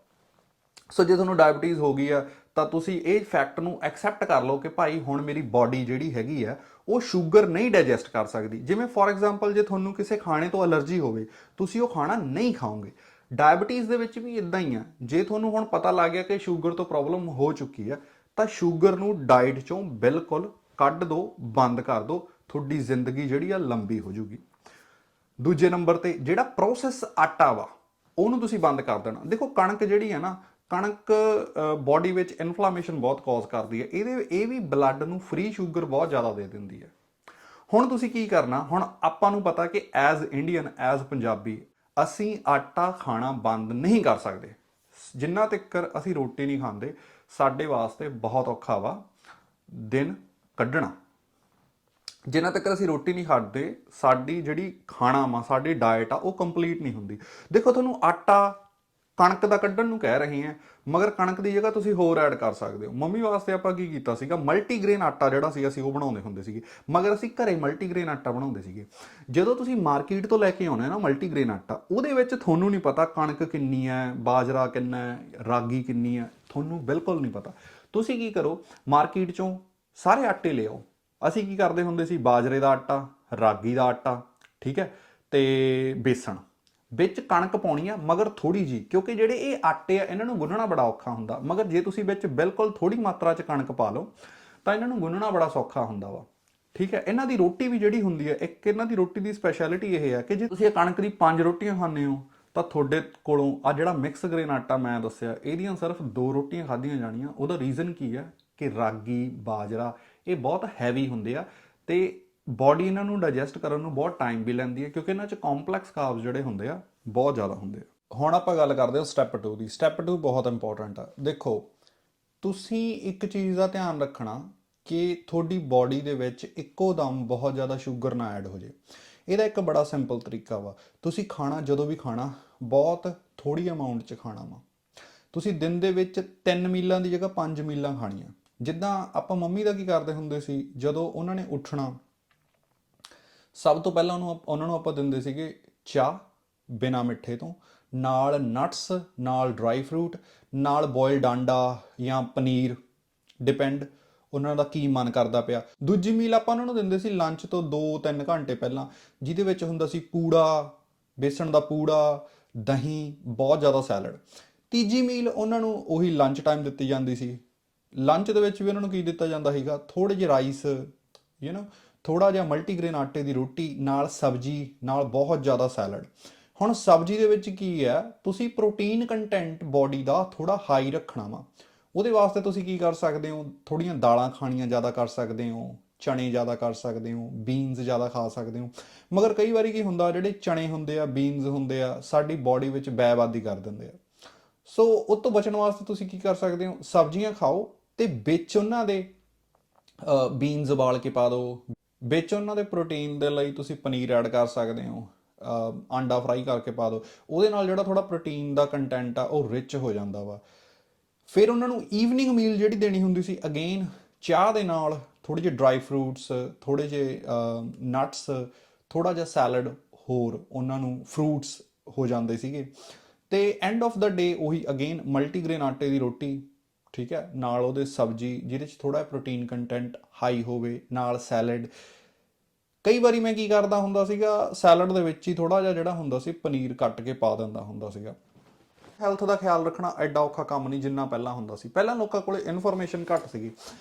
ਸੋ ਜੇ ਤੁਹਾਨੂੰ ਡਾਇਬੀਟੀਜ਼ ਹੋ ਗਈ ਆ ਤਾਂ ਤੁਸੀਂ ਇਹ ਫੈਕਟ ਨੂੰ ਐਕਸੈਪਟ ਕਰ ਲਓ ਕਿ ਭਾਈ ਹੁਣ ਮੇਰੀ ਬਾਡੀ ਜਿਹੜੀ ਹੈਗੀ ਆ ਉਹ ਸ਼ੂਗਰ ਨਹੀਂ ਡਾਈਜੈਸਟ ਕਰ ਸਕਦੀ। ਜਿਵੇਂ ਫੋਰ ਐਗਜ਼ਾਮਪਲ, ਜੇ ਤੁਹਾਨੂੰ ਕਿਸੇ ਖਾਣੇ ਤੋਂ ਐਲਰਜੀ ਹੋਵੇ, ਤੁਸੀਂ ਉਹ ਖਾਣਾ ਨਹੀਂ ਖਾਓਗੇ। ਡਾਇਬੀਟੀਜ਼ ਦੇ ਵਿੱਚ ਵੀ ਇਦਾਂ ਹੀ ਆ। ਜੇ ਤੁਹਾਨੂੰ ਹੁਣ ਪਤਾ ਲੱਗ ਗਿਆ ਕਿ ਸ਼ੂਗਰ ਤੋਂ ਪ੍ਰੋਬਲਮ ਹੋ ਚੁੱਕੀ ਆ, ਤਾਂ ਸ਼ੂਗਰ ਨੂੰ ਡਾਈਟ ਚੋਂ ਬਿਲਕੁਲ ਕੱਢ ਦਿਓ, ਬੰਦ ਕਰ ਦਿਓ, ਤੁਹਾਡੀ ਜ਼ਿੰਦਗੀ ਜਿਹੜੀ ਆ ਲੰਬੀ ਹੋ ਜੂਗੀ। ਦੂਜੇ ਨੰਬਰ ਤੇ ਜਿਹੜਾ ਪ੍ਰੋਸੈਸ ਆਟਾ ਵਾ, ਉਹਨੂੰ ਤੁਸੀਂ ਬੰਦ ਕਰ ਦੇਣਾ। ਦੇਖੋ, ਕਣਕ ਜਿਹੜੀ ਹੈ ਨਾ, ਕਣਕ ਬਾਡੀ ਵਿੱਚ ਇਨਫਲਾਮੇਸ਼ਨ ਬਹੁਤ ਕੌਜ਼ ਕਰਦੀ ਹੈ। ਇਹ ਵੀ ਬਲੱਡ ਨੂੰ ਫ੍ਰੀ ਸ਼ੂਗਰ ਬਹੁਤ ਜ਼ਿਆਦਾ ਦੇ ਦਿੰਦੀ ਹੈ। ਹੁਣ ਤੁਸੀਂ ਕੀ ਕਰਨਾ, ਹੁਣ ਆਪਾਂ ਨੂੰ ਪਤਾ ਕਿ ਐਜ਼ ਇੰਡੀਅਨ, ਐਜ਼ ਪੰਜਾਬੀ, ਅਸੀਂ ਆਟਾ ਖਾਣਾ ਬੰਦ ਨਹੀਂ ਕਰ ਸਕਦੇ। ਜਿੰਨਾ ਤੱਕ ਅਸੀਂ ਰੋਟੀ ਨਹੀਂ ਖਾਂਦੇ, ਸਾਡੇ ਵਾਸਤੇ ਬਹੁਤ ਔਖਾ ਵਾ ਦਿਨ ਕੱਢਣਾ। ਜਿੰਨਾ ਤੱਕ ਅਸੀਂ ਰੋਟੀ ਨਹੀਂ ਖਾਂਦੇ, ਸਾਡੀ ਜਿਹੜੀ ਖਾਣਾ ਵਾ, ਸਾਡੀ ਡਾਇਟ ਆ, ਉਹ ਕੰਪਲੀਟ ਨਹੀਂ ਹੁੰਦੀ। ਦੇਖੋ, ਤੁਹਾਨੂੰ ਆਟਾ ਕਣਕ ਦਾ ਕੱਢਣ ਨੂੰ ਕਹਿ ਰਹੇ ਹਾਂ, ਮਗਰ ਕਣਕ ਦੀ ਜਗ੍ਹਾ ਤੁਸੀਂ ਹੋਰ ਐਡ ਕਰ ਸਕਦੇ ਹੋ। ਮੰਮੀ ਵਾਸਤੇ ਆਪਾਂ ਕੀ ਕੀਤਾ ਸੀਗਾ, ਮਲਟੀਗ੍ਰੇਨ ਆਟਾ ਜਿਹੜਾ ਸੀ ਅਸੀਂ ਉਹ ਬਣਾਉਂਦੇ ਹੁੰਦੇ ਸੀਗੇ, ਮਗਰ ਅਸੀਂ ਘਰੇ ਮਲਟੀਗ੍ਰੇਨ ਆਟਾ ਬਣਾਉਂਦੇ ਸੀਗੇ। ਜਦੋਂ ਤੁਸੀਂ ਮਾਰਕੀਟ ਤੋਂ ਲੈ ਕੇ ਆਉਣਾ ਨਾ ਮਲਟੀਗ੍ਰੇਨ ਆਟਾ, ਉਹਦੇ ਵਿੱਚ ਤੁਹਾਨੂੰ ਨਹੀਂ ਪਤਾ ਕਣਕ ਕਿੰਨੀ ਹੈ, ਬਾਜਰਾ ਕਿੰਨਾ ਹੈ, ਰਾਗੀ ਕਿੰਨੀ ਹੈ, ਤੁਹਾਨੂੰ ਬਿਲਕੁਲ ਨਹੀਂ ਪਤਾ। ਤੁਸੀਂ ਕੀ ਕਰੋ, ਮਾਰਕੀਟ ਚੋਂ ਸਾਰੇ ਆਟੇ ਲਿਆਓ। ਅਸੀਂ ਕੀ ਕਰਦੇ ਹੁੰਦੇ ਸੀ, ਬਾਜਰੇ ਦਾ ਆਟਾ, ਰਾਗੀ ਦਾ ਆਟਾ, ਠੀਕ ਹੈ, ਤੇ ਬੇਸਣ, ਵਿੱਚ ਕਣਕ ਪਾਉਣੀ ਆ ਮਗਰ ਥੋੜੀ ਜੀ, ਕਿਉਂਕਿ ਜਿਹੜੇ ਇਹ ਆਟੇ ਆ ਇਹਨਾਂ ਨੂੰ ਗੁੰਨਣਾ ਬੜਾ ਔਖਾ ਹੁੰਦਾ। ਮਗਰ ਜੇ ਤੁਸੀਂ ਵਿੱਚ ਬਿਲਕੁਲ ਥੋੜੀ ਮਾਤਰਾ 'ਚ ਕਣਕ ਪਾ ਲਓ ਤਾਂ ਇਹਨਾਂ ਨੂੰ ਗੁੰਨਣਾ ਬੜਾ ਸੌਖਾ ਹੁੰਦਾ ਵਾ, ਠੀਕ ਹੈ। ਇਹਨਾਂ ਦੀ ਰੋਟੀ ਵੀ ਜਿਹੜੀ ਹੁੰਦੀ ਹੈ, ਇੱਕ ਇਹਨਾਂ ਦੀ ਰੋਟੀ ਦੀ ਸਪੈਸ਼ਲਿਟੀ ਇਹ ਹੈ ਕਿ ਜੇ ਤੁਸੀਂ ਇਹ ਕਣਕ ਦੀ 5 ਰੋਟੀਆਂ ਖਾਂਦੇ ਹੋ ਤਾਂ ਤੁਹਾਡੇ ਕੋਲੋਂ ਆ ਜਿਹੜਾ ਮਿਕਸ ਗ੍ਰੇਨ ਆਟਾ ਮੈਂ ਦੱਸਿਆ, ਇਹਦੀਆਂ ਸਿਰਫ 2 ਰੋਟੀਆਂ ਖਾਧੀਆਂ ਜਾਣੀਆਂ। ਉਹਦਾ ਰੀਜ਼ਨ ਕੀ ਹੈ ਕਿ ਰਾਗੀ, ਬਾਜਰਾ ਇਹ ਬਹੁਤ ਹੈਵੀ ਹੁੰਦੇ ਆ ਤੇ ਬਾਡੀ ਇਹਨਾਂ ਨੂੰ ਡਾਈਜੈਸਟ ਕਰਨ ਨੂੰ ਬਹੁਤ ਟਾਈਮ ਵੀ ਲੈਂਦੀ ਹੈ, ਕਿਉਂਕਿ ਇਹਨਾਂ 'ਚ ਕੰਪਲੈਕਸ ਕਾਰਬਸ ਜਿਹੜੇ ਹੁੰਦੇ ਆ ਬਹੁਤ ਜ਼ਿਆਦਾ ਹੁੰਦੇ ਆ। ਹੁਣ ਆਪਾਂ ਗੱਲ ਕਰਦੇ ਹਾਂ ਸਟੈਪ 2 ਦੀ। ਸਟੈਪ 2 ਬਹੁਤ ਇੰਪੋਰਟੈਂਟ ਆ। ਦੇਖੋ, ਤੁਸੀਂ ਇੱਕ ਚੀਜ਼ ਦਾ ਧਿਆਨ ਰੱਖਣਾ ਕਿ ਤੁਹਾਡੀ ਬਾਡੀ ਦੇ ਵਿੱਚ ਇੱਕੋ ਦਮ ਬਹੁਤ ਜ਼ਿਆਦਾ ਸ਼ੂਗਰ ਨਾ ਐਡ ਹੋ ਜੇ। ਇਹਦਾ ਇੱਕ ਬੜਾ ਸਿੰਪਲ ਤਰੀਕਾ ਵਾ, ਤੁਸੀਂ ਖਾਣਾ ਜਦੋਂ ਵੀ ਖਾਣਾ ਬਹੁਤ ਥੋੜੀ ਅਮਾਉਂਟ 'ਚ ਖਾਣਾ ਵਾ। ਤੁਸੀਂ ਦਿਨ ਦੇ ਵਿੱਚ 3 ਮੀਲਾਂ ਦੀ ਜਗ੍ਹਾ 5 ਮੀਲਾਂ ਖਾਣੀਆਂ। ਜਿੱਦਾਂ ਆਪਾਂ ਮੰਮੀ ਦਾ ਕੀ ਕਰਦੇ ਹੁੰਦੇ ਸੀ, ਜਦੋਂ ਉਹਨਾਂ ਨੇ ਉੱਠਣਾ, ਸਭ ਤੋਂ ਪਹਿਲਾਂ ਉਹਨਾਂ ਨੂੰ ਆਪਾਂ ਦਿੰਦੇ ਸੀਗੇ ਚਾਹ ਬਿਨਾਂ ਮਿੱਠੇ ਤੋਂ, ਨਾਲ ਨਟਸ, ਨਾਲ ਡਰਾਈ ਫਰੂਟ, ਨਾਲ ਬੋਇਲਡ ਆਂਡਾ ਜਾਂ ਪਨੀਰ, ਡਿਪੈਂਡ ਉਹਨਾਂ ਦਾ ਕੀ ਮਨ ਕਰਦਾ ਪਿਆ। ਦੂਜੀ ਮੀਲ ਆਪਾਂ ਉਹਨਾਂ ਨੂੰ ਦਿੰਦੇ ਸੀ ਲੰਚ ਤੋਂ 2-3 ਘੰਟੇ ਪਹਿਲਾਂ, ਜਿਹਦੇ ਵਿੱਚ ਹੁੰਦਾ ਸੀ ਪੂੜਾ, ਬੇਸਣ ਦਾ ਪੂੜਾ, ਦਹੀਂ, ਬਹੁਤ ਜ਼ਿਆਦਾ ਸੈਲਡ। ਤੀਜੀ ਮੀਲ ਉਹਨਾਂ ਨੂੰ ਉਹੀ ਲੰਚ ਟਾਈਮ ਦਿੱਤੀ ਜਾਂਦੀ ਸੀ। ਲੰਚ ਦੇ ਵਿੱਚ ਵੀ ਉਹਨਾਂ ਨੂੰ ਕੀ ਦਿੱਤਾ ਜਾਂਦਾ ਸੀਗਾ, ਥੋੜ੍ਹੇ ਜਿਹੇ ਰਾਈਸ, ਥੋੜਾ ਜਿਹਾ ਮਲਟੀਗ੍ਰੇਨ ਆਟੇ ਦੀ ਰੋਟੀ, ਨਾਲ ਸਬਜ਼ੀ, ਨਾਲ ਬਹੁਤ ਜ਼ਿਆਦਾ ਸੈਲਡ। ਹੁਣ ਸਬਜ਼ੀ ਦੇ ਵਿੱਚ ਕੀ ਹੈ, ਤੁਸੀਂ ਪ੍ਰੋਟੀਨ ਕੰਟੈਂਟ ਬਾਡੀ ਦਾ ਥੋੜਾ ਹਾਈ ਰੱਖਣਾ ਵਾ। ਉਹਦੇ ਵਾਸਤੇ ਤੁਸੀਂ ਕੀ ਕਰ ਸਕਦੇ ਹੋ, ਥੋੜੀਆਂ ਦਾਲਾਂ ਖਾਣੀਆਂ ਜ਼ਿਆਦਾ ਕਰ ਸਕਦੇ ਹੋ, ਚਣੇ ਜ਼ਿਆਦਾ ਕਰ ਸਕਦੇ ਹੋ, ਬੀਨਸ ਜ਼ਿਆਦਾ ਖਾ ਸਕਦੇ ਹੋ। ਮਗਰ ਕਈ ਵਾਰੀ ਕੀ ਹੁੰਦਾ, ਜਿਹੜੇ ਚਣੇ ਹੁੰਦੇ ਆ, ਬੀਨਸ ਹੁੰਦੇ ਆ, ਸਾਡੀ ਬਾਡੀ ਵਿੱਚ ਬੈਵਾਦੀ ਕਰ ਦਿੰਦੇ ਆ। ਸੋ ਉਹ ਤੋਂ ਬਚਣ ਵਾਸਤੇ ਤੁਸੀਂ ਕੀ ਕਰ ਸਕਦੇ ਹੋ, ਸਬਜ਼ੀਆਂ ਖਾਓ ਤੇ ਵਿੱਚ ਉਹਨਾਂ ਦੇ ਬੀਨਸ ਉਬਾਲ ਕੇ ਪਾ ਦਿਓ। ਵਿੱਚ ਉਹਨਾਂ ਦੇ ਪ੍ਰੋਟੀਨ ਦੇ ਲਈ ਤੁਸੀਂ ਪਨੀਰ ਐਡ ਕਰ ਸਕਦੇ ਹੋ, ਆਂਡਾ ਫਰਾਈ ਕਰਕੇ ਪਾ ਦਿਓ। ਉਹਦੇ ਨਾਲ ਜਿਹੜਾ ਥੋੜਾ ਪ੍ਰੋਟੀਨ ਦਾ ਕੰਟੈਂਟ ਆ ਉਹ ਰਿਚ ਹੋ ਜਾਂਦਾ ਵਾ। ਫਿਰ ਉਹਨਾਂ ਨੂੰ ਈਵਨਿੰਗ ਮੀਲ ਜਿਹੜੀ ਦੇਣੀ ਹੁੰਦੀ ਸੀ, ਅਗੇਨ ਚਾਹ ਦੇ ਨਾਲ ਥੋੜੇ ਜਿਹੇ ਡਰਾਈ ਫਰੂਟਸ, ਥੋੜੇ ਜਿਹੇ ਨਟਸ, ਥੋੜਾ ਜਿਹਾ ਸੈਲਡ, ਹੋਰ ਉਹਨਾਂ ਨੂੰ ਫਰੂਟਸ ਹੋ ਜਾਂਦੇ ਸੀਗੇ। ਤੇ ਐਂਡ ਆਫ ਦਾ ਡੇ ਉਹੀ ਅਗੇਨ ਮਲਟੀਗ੍ਰੇਨ ਆਟੇ ਦੀ ਰੋਟੀ, ਠੀਕ ਹੈ, ਨਾਲ ਉਹਦੇ ਸਬਜ਼ੀ ਜਿਹਦੇ 'ਚ ਥੋੜਾ ਪ੍ਰੋਟੀਨ ਕੰਟੈਂਟ ਹਾਈ ਹੋਵੇ, ਨਾਲ ਸੈਲਡ। ਕਈ ਵਾਰੀ ਮੈਂ ਕੀ ਕਰਦਾ ਹੁੰਦਾ ਸੀਗਾ, ਸੈਲਡ ਦੇ ਵਿੱਚ ਹੀ ਥੋੜਾ ਜਿਹਾ ਜਿਹੜਾ ਹੁੰਦਾ ਸੀ ਪਨੀਰ ਕੱਟ ਕੇ ਪਾ ਦਿੰਦਾ ਹੁੰਦਾ ਸੀਗਾ। ਹੈਲਥ ਦਾ ਖਿਆਲ ਰੱਖਣਾ ਐਡਾ ਔਖਾ ਕੰਮ ਨਹੀਂ ਜਿੰਨਾ ਪਹਿਲਾਂ ਹੁੰਦਾ ਸੀ। ਪਹਿਲਾਂ ਲੋਕਾਂ ਕੋਲੇ ਇਨਫੋਰਮੇਸ਼ਨ ਘੱਟ ਸੀਗੀ।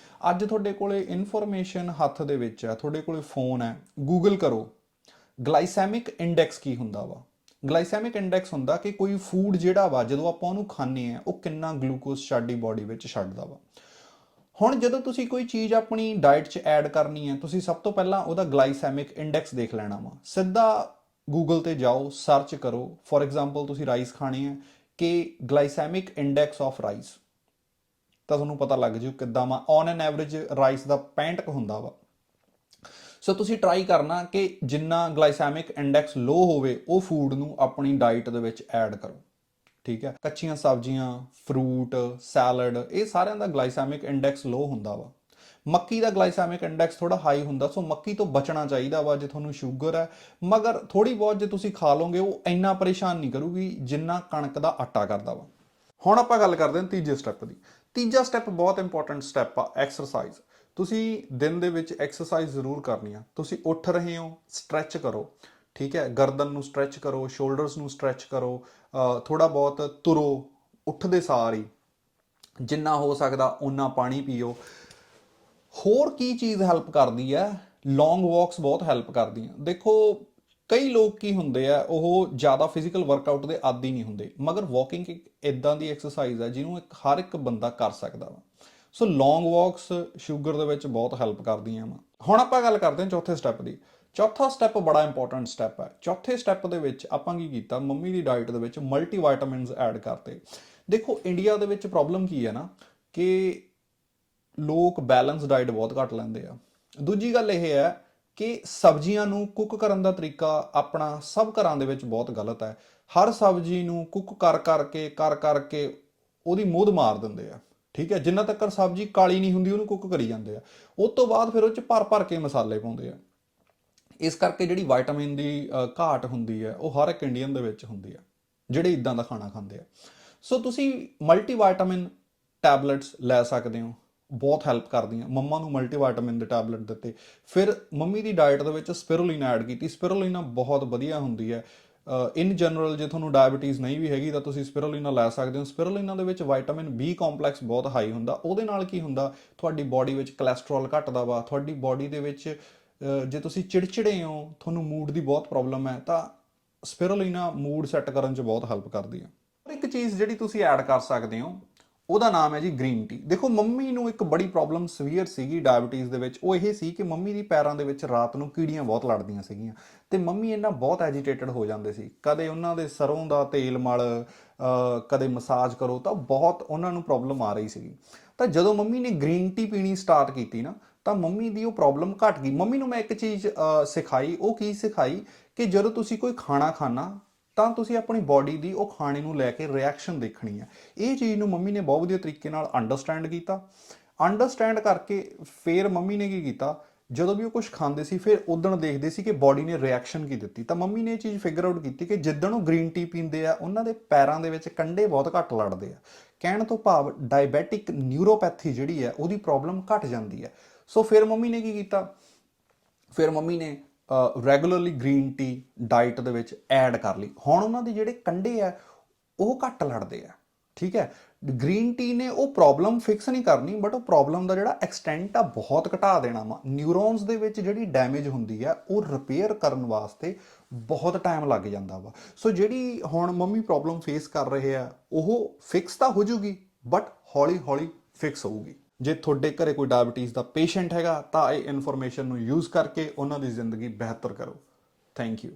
ਅੱਜ ਤੁਹਾਡੇ ਕੋਲੇ ਇਨਫੋਰਮੇਸ਼ਨ ਹੱਥ ਦੇ ਵਿੱਚ ਹੈ, ਤੁਹਾਡੇ ਕੋਲੇ ਫੋਨ ਹੈ, ਗੂਗਲ ਕਰੋ ਗਲਾਈਸੈਮਿਕ ਇੰਡੈਕਸ ਕੀ ਹੁੰਦਾ ਵਾ। ਗਲਾਈਸੈਮਿਕ ਇੰਡੈਕਸ ਹੁੰਦਾ ਕਿ ਕੋਈ ਫੂਡ ਜਿਹੜਾ ਵਾ ਜਦੋਂ ਆਪਾਂ ਉਹਨੂੰ ਖਾਂਦੇ ਆ ਉਹ ਕਿੰਨਾ ਗਲੂਕੋਜ਼ ਸਾਡੀ ਬਾਡੀ ਵਿੱਚ ਛੱਡਦਾ ਵਾ। ਹੁਣ ਜਦੋਂ ਤੁਸੀਂ ਕੋਈ ਚੀਜ਼ ਆਪਣੀ ਡਾਈਟ 'ਚ ਐਡ ਕਰਨੀ ਹੈ, ਤੁਸੀਂ ਸਭ ਤੋਂ ਪਹਿਲਾਂ ਉਹਦਾ ਗਲਾਈਸੈਮਿਕ ਇੰਡੈਕਸ ਦੇਖ ਲੈਣਾ ਵਾ। ਸਿੱਧਾ ਗੂਗਲ ਤੇ ਜਾਓ, ਸਰਚ ਕਰੋ। ਫੋਰ ਐਗਜ਼ਾਮਪਲ ਤੁਸੀਂ ਰਾਈਸ ਖਾਣੇ ਆ, ਕਿ ਗਲਾਈਸੈਮਿਕ ਇੰਡੈਕਸ ਆਫ ਰਾਈਸ, ਤਾਂ ਤੁਹਾਨੂੰ ਪਤਾ ਲੱਗ ਜੂ ਕਿੱਦਾਂ ਵਾ। ਔਨ ਐਨ ਐਵਰੇਜ ਰਾਈਸ ਦਾ 65 ਹੁੰਦਾ ਵਾ। ਸੋ ਤੁਸੀਂ ਟਰਾਈ ਕਰਨਾ ਕਿ ਜਿੰਨਾ ਗਲਾਈਸੈਮਿਕ ਇੰਡੈਕਸ ਲੋ ਹੋਵੇ ਉਹ ਫੂਡ ਨੂੰ ਆਪਣੀ ਡਾਈਟ ਦੇ ਵਿੱਚ ਐਡ ਕਰੋ, ਠੀਕ ਹੈ। ਕੱਚੀਆਂ ਸਬਜ਼ੀਆਂ, ਫਰੂਟ, ਸੈਲਡ, ਇਹ ਸਾਰਿਆਂ ਦਾ ਗਲਾਈਸੈਮਿਕ ਇੰਡੈਕਸ ਲੋ ਹੁੰਦਾ ਵਾ। ਮੱਕੀ ਦਾ ਗਲਾਈਸੈਮਿਕ ਇੰਡੈਕਸ ਥੋੜਾ ਹਾਈ ਹੁੰਦਾ, ਸੋ ਮੱਕੀ ਤੋਂ ਬਚਣਾ ਚਾਹੀਦਾ ਵਾ ਜੇ ਤੁਹਾਨੂੰ ਸ਼ੂਗਰ ਹੈ। ਮਗਰ ਥੋੜੀ ਬਹੁਤ ਜੇ ਤੁਸੀਂ ਖਾ ਲਓਗੇ ਉਹ ਇੰਨਾ ਪਰੇਸ਼ਾਨ ਨਹੀਂ ਕਰੂਗੀ ਜਿੰਨਾ ਕਣਕ ਦਾ ਆਟਾ ਕਰਦਾ ਵਾ। ਹੁਣ ਆਪਾਂ ਗੱਲ ਕਰਦੇ ਹਾਂ ਤੀਜੇ ਸਟੈਪ ਦੀ। ਤੀਜਾ ਸਟੈਪ ਬਹੁਤ ਇੰਪੋਰਟੈਂਟ ਸਟੈਪ ਆ, ਐਕਸਰਸਾਈਜ਼। ਤੁਸੀਂ ਦਿਨ ਦੇ ਵਿੱਚ ਐਕਸਰਸਾਈਜ਼ ਜ਼ਰੂਰ ਕਰਨੀ ਆ। ਤੁਸੀਂ ਉੱਠ ਰਹੇ ਹੋ, ਸਟਰੈਚ ਕਰੋ, ਠੀਕ ਹੈ। ਗਰਦਨ ਨੂੰ ਸਟਰੈਚ ਕਰੋ, ਸ਼ੋਲਡਰਸ ਨੂੰ ਸਟਰੈਚ ਕਰੋ, ਥੋੜਾ ਬਹੁਤ ਤੁਰੋ, ਉੱਠਦੇ ਸਾਰ ਹੀ ਜਿੰਨਾ ਹੋ ਸਕਦਾ ਓਨਾ ਪਾਣੀ ਪੀਓ। ਹੋਰ ਕੀ ਚੀਜ਼ ਹੈਲਪ ਕਰਦੀ ਹੈ, ਲੌਂਗ ਵਾਕਸ ਬਹੁਤ ਹੈਲਪ ਕਰਦੀਆਂ। ਦੇਖੋ, ਕਈ ਲੋਕ ਕੀ ਹੁੰਦੇ ਆ, ਉਹ ਜ਼ਿਆਦਾ ਫਿਜ਼ੀਕਲ ਵਰਕਆਊਟ ਦੇ ਆਦੀ ਨਹੀਂ ਹੁੰਦੇ, ਮਗਰ ਵਾਕਿੰਗ ਇੱਕ ਇਦਾਂ ਦੀ ਐਕਸਰਸਾਈਜ਼ ਹੈ ਜਿਹਨੂੰ ਹਰ ਇੱਕ ਬੰਦਾ ਕਰ ਸਕਦਾ ਵਾ। ਸੋ ਲੌਂਗ ਵਾਕਸ ਸ਼ੂਗਰ ਦੇ ਵਿੱਚ ਬਹੁਤ ਹੈਲਪ ਕਰਦੀਆਂ ਵਾ। ਹੁਣ ਆਪਾਂ ਗੱਲ ਕਰਦੇ ਹਾਂ ਚੌਥੇ ਸਟੈਪ ਦੀ। ਚੌਥਾ ਸਟੈਪ ਬੜਾ ਇੰਪੋਰਟੈਂਟ ਸਟੈਪ ਹੈ। ਚੌਥੇ ਸਟੈਪ ਦੇ ਵਿੱਚ ਆਪਾਂ ਕੀ ਕੀਤਾ, ਮੰਮੀ ਦੀ ਡਾਈਟ ਦੇ ਵਿੱਚ ਮਲਟੀ ਵਾਈਟਾਮਿਨਸ ਐਡ ਕਰਤੇ। ਦੇਖੋ ਇੰਡੀਆ ਦੇ ਵਿੱਚ ਪ੍ਰੋਬਲਮ ਕੀ ਹੈ ਨਾ, ਕਿ ਲੋਕ ਬੈਲੈਂਸ ਡਾਈਟ ਬਹੁਤ ਘੱਟ ਲੈਂਦੇ ਆ। ਦੂਜੀ ਗੱਲ ਇਹ ਹੈ ਕਿ ਸਬਜ਼ੀਆਂ ਨੂੰ ਕੁੱਕ ਕਰਨ ਦਾ ਤਰੀਕਾ ਆਪਣਾ ਸਭ ਘਰਾਂ ਦੇ ਵਿੱਚ ਬਹੁਤ ਗਲਤ ਹੈ। ਹਰ ਸਬਜ਼ੀ ਨੂੰ ਕੁੱਕ ਕਰ ਕਰਕੇ ਉਹਦੀ ਮੋਦ ਮਾਰ ਦਿੰਦੇ ਆ। ਠੀਕ ਹੈ, ਜਿੰਨਾ ਤੱਕ ਸਬਜ਼ੀ ਕਾਲੀ ਨਹੀਂ ਹੁੰਦੀ ਉਹਨੂੰ ਕੁੱਕ ਕਰੀ ਜਾਂਦੇ ਆ। ਉਸ ਤੋਂ ਬਾਅਦ ਫਿਰ ਉਹ 'ਚ ਭਰ ਕੇ ਮਸਾਲੇ ਪਾਉਂਦੇ ਆ। ਇਸ ਕਰਕੇ ਜਿਹੜੀ ਵਿਟਾਮਿਨ ਦੀ ਘਾਟ ਹੁੰਦੀ ਹੈ ਉਹ ਹਰ ਇੱਕ ਇੰਡੀਅਨ ਦੇ ਵਿੱਚ ਹੁੰਦੀ ਹੈ ਜਿਹੜੇ ਇਦਾਂ ਦਾ ਖਾਣਾ ਖਾਂਦੇ ਆ। ਸੋ ਤੁਸੀਂ ਮਲਟੀ ਵਿਟਾਮਿਨ ਟੈਬਲੇਟਸ ਲੈ ਸਕਦੇ ਹੋ, ਬਹੁਤ ਹੈਲਪ ਕਰਦੀਆਂ। ਮੰਮਾ ਨੂੰ ਮਲਟੀ ਵਿਟਾਮਿਨ ਦੇ ਟੈਬਲੇਟ ਦਿੱਤੇ। ਫਿਰ ਮੰਮੀ ਦੀ ਡਾਈਟ ਦੇ ਵਿੱਚ ਸਪਿਰੁਲਿਨਾ ਐਡ ਕੀਤੀ। ਸਪਿਰੁਲਿਨਾ ਬਹੁਤ ਵਧੀਆ ਹੁੰਦੀ ਹੈ। ਇਨ ਜਨਰਲ ਜੇ ਤੁਹਾਨੂੰ ਡਾਇਬਟੀਜ਼ ਨਹੀਂ ਵੀ ਹੈਗੀ ਤਾਂ ਤੁਸੀਂ ਸਪਿਰੁਲਿਨਾ ਲੈ ਸਕਦੇ ਹੋ। ਸਪਿਰੁਲਿਨਾ ਦੇ ਵਿੱਚ ਵਿਟਾਮਿਨ ਬੀ ਕੰਪਲੈਕਸ ਬਹੁਤ ਹਾਈ ਹੁੰਦਾ। ਉਹਦੇ ਨਾਲ ਕੀ ਹੁੰਦਾ, ਤੁਹਾਡੀ ਬਾਡੀ ਵਿੱਚ ਕੋਲੈਸਟਰੋਲ ਘਟਦਾ ਵਾ। ਤੁਹਾਡੀ ਬਾਡੀ ਦੇ ਵਿੱਚ ਜੇ ਤੁਸੀਂ ਚਿੜਚਿੜੇ ਹੋ, ਤੁਹਾਨੂੰ ਮੂਡ ਦੀ ਬਹੁਤ ਪ੍ਰੋਬਲਮ ਹੈ, ਤਾਂ ਸਪਿਰੁਲਿਨਾ ਮੂਡ ਸੈੱਟ ਕਰਨ 'ਚ ਬਹੁਤ ਹੈਲਪ ਕਰਦੀ ਹੈ। ਪਰ ਇੱਕ ਚੀਜ਼ ਜਿਹੜੀ ਤੁਸੀਂ ਐਡ ਕਰ ਸਕਦੇ ਹੋ ਉਹਦਾ ਨਾਮ ਹੈ ਜੀ ਗ੍ਰੀਨ ਟੀ। ਦੇਖੋ ਮੰਮੀ ਨੂੰ ਇੱਕ ਬੜੀ ਪ੍ਰੋਬਲਮ ਸਵੀਅਰ ਸੀਗੀ ਡਾਇਬਟੀਜ਼ ਦੇ ਵਿੱਚ। ਉਹ ਇਹ ਸੀ ਕਿ ਮੰਮੀ ਦੀ ਪੈਰਾਂ ਦੇ ਵਿੱਚ ਰਾਤ ਨੂੰ ਕੀੜੀਆਂ ਬਹੁਤ ਲੜਦੀਆਂ ਸੀਗੀਆਂ ਤੇ ਮੰਮੀ ਇਹਨਾਂ ਬਹੁਤ ਐਜੀਟੇਟਡ ਹੋ ਜਾਂਦੇ ਸੀ। ਕਦੇ ਉਹਨਾਂ ਦੇ ਸਰੋਂ ਦਾ ਤੇਲ ਮਲ, ਕਦੇ ਮਸਾਜ ਕਰੋ ਤਾਂ ਬਹੁਤ ਉਹਨਾਂ ਨੂੰ ਪ੍ਰੋਬਲਮ ਆ ਰਹੀ ਸੀਗੀ। ਤਾਂ ਜਦੋਂ ਮੰਮੀ ਨੇ ਗ੍ਰੀਨ ਟੀ ਪੀਣੀ ਸਟਾਰਟ ਕੀਤੀ ਨਾ, ਤਾਂ ਮੰਮੀ ਦੀ ਉਹ ਪ੍ਰੋਬਲਮ ਘਟ ਗਈ। ਮੰਮੀ ਨੂੰ ਮੈਂ ਇੱਕ ਚੀਜ਼ ਸਿਖਾਈ। ਉਹ ਕੀ ਸਿਖਾਈ ਕਿ ਜਦੋਂ ਤੁਸੀਂ ਕੋਈ ਖਾਣਾ ਖਾਣਾ ਤਾਂ ਤੁਸੀਂ ਆਪਣੀ ਬਾਡੀ ਦੀ ਉਹ ਖਾਣੇ ਨੂੰ ਲੈ ਕੇ ਰਿਐਕਸ਼ਨ ਦੇਖਣੀ ਹੈ। ਇਹ ਚੀਜ਼ ਨੂੰ ਮੰਮੀ ਨੇ ਬਹੁਤ ਵਧੀਆ ਤਰੀਕੇ ਨਾਲ ਅੰਡਰਸਟੈਂਡ ਕੀਤਾ। ਅੰਡਰਸਟੈਂਡ ਕਰਕੇ ਫਿਰ ਮੰਮੀ ਨੇ ਕੀ ਕੀਤਾ, ਜਦੋਂ ਵੀ ਉਹ ਕੁਝ ਖਾਂਦੇ ਸੀ ਫਿਰ ਉਦਣ ਦੇਖਦੇ ਸੀ ਕਿ ਬਾਡੀ ਨੇ ਰਿਐਕਸ਼ਨ ਕੀ ਦਿੱਤੀ। ਤਾਂ ਮੰਮੀ ਨੇ ਇਹ ਚੀਜ਼ ਫਿਗਰ ਆਊਟ ਕੀਤੀ ਕਿ ਜਿੱਦਣ ਉਹ ਗ੍ਰੀਨ ਟੀ ਪੀਂਦੇ ਆ ਉਹਨਾਂ ਦੇ ਪੈਰਾਂ ਦੇ ਵਿੱਚ ਕੰਡੇ ਬਹੁਤ ਘੱਟ ਲੜਦੇ ਆ। ਕਹਿਣ ਤੋਂ ਭਾਵ ਡਾਇਬੈਟਿਕ ਨਿਊਰੋਪੈਥੀ ਜਿਹੜੀ ਹੈ ਉਹਦੀ ਪ੍ਰੋਬਲਮ ਘਟ ਜਾਂਦੀ ਹੈ। ਸੋ ਫਿਰ ਮੰਮੀ ਨੇ ਕੀ ਕੀਤਾ, ਫਿਰ ਮੰਮੀ ਨੇ ਰੈਗੂਲਰਲੀ ਗ੍ਰੀਨ ਟੀ ਡਾਈਟ ਦੇ ਵਿੱਚ ਐਡ ਕਰ ਲਈ। ਹੁਣ ਉਹਨਾਂ ਦੇ ਜਿਹੜੇ ਕੰਡੇ ਆ ਉਹ ਘੱਟ ਲੜਦੇ ਆ। ਠੀਕ ਹੈ, ਗ੍ਰੀਨ ਟੀ ਨੇ ਉਹ ਪ੍ਰੋਬਲਮ ਫਿਕਸ ਨਹੀਂ ਕਰਨੀ, ਬਟ ਉਹ ਪ੍ਰੋਬਲਮ ਦਾ ਜਿਹੜਾ ਐਕਸਟੈਂਟ ਆ ਬਹੁਤ ਘਟਾ ਦੇਣਾ ਵਾ। ਨਿਊਰੋਨਸ ਦੇ ਵਿੱਚ ਜਿਹੜੀ ਡੈਮੇਜ ਹੁੰਦੀ ਆ ਉਹ ਰਿਪੇਅਰ ਕਰਨ ਵਾਸਤੇ ਬਹੁਤ ਟਾਈਮ ਲੱਗ ਜਾਂਦਾ ਵਾ। ਸੋ ਜਿਹੜੀ ਹੁਣ ਮੰਮੀ ਪ੍ਰੋਬਲਮ ਫੇਸ ਕਰ ਰਹੇ ਆ ਉਹ ਫਿਕਸ ਤਾਂ ਹੋ ਜੂਗੀ, ਬਟ ਹੌਲੀ ਹੌਲੀ ਫਿਕਸ ਹੋਊਗੀ। ਜੇ ਤੁਹਾਡੇ ਘਰੇ ਕੋਈ ਡਾਇਬਟੀਜ਼ ਦਾ ਪੇਸ਼ੈਂਟ ਹੈਗਾ ਤਾਂ ਇਹ ਇਨਫੋਰਮੇਸ਼ਨ ਨੂੰ ਯੂਜ਼ ਕਰਕੇ ਉਹਨਾਂ ਦੀ ਜ਼ਿੰਦਗੀ ਬਿਹਤਰ ਕਰੋ। Thank you.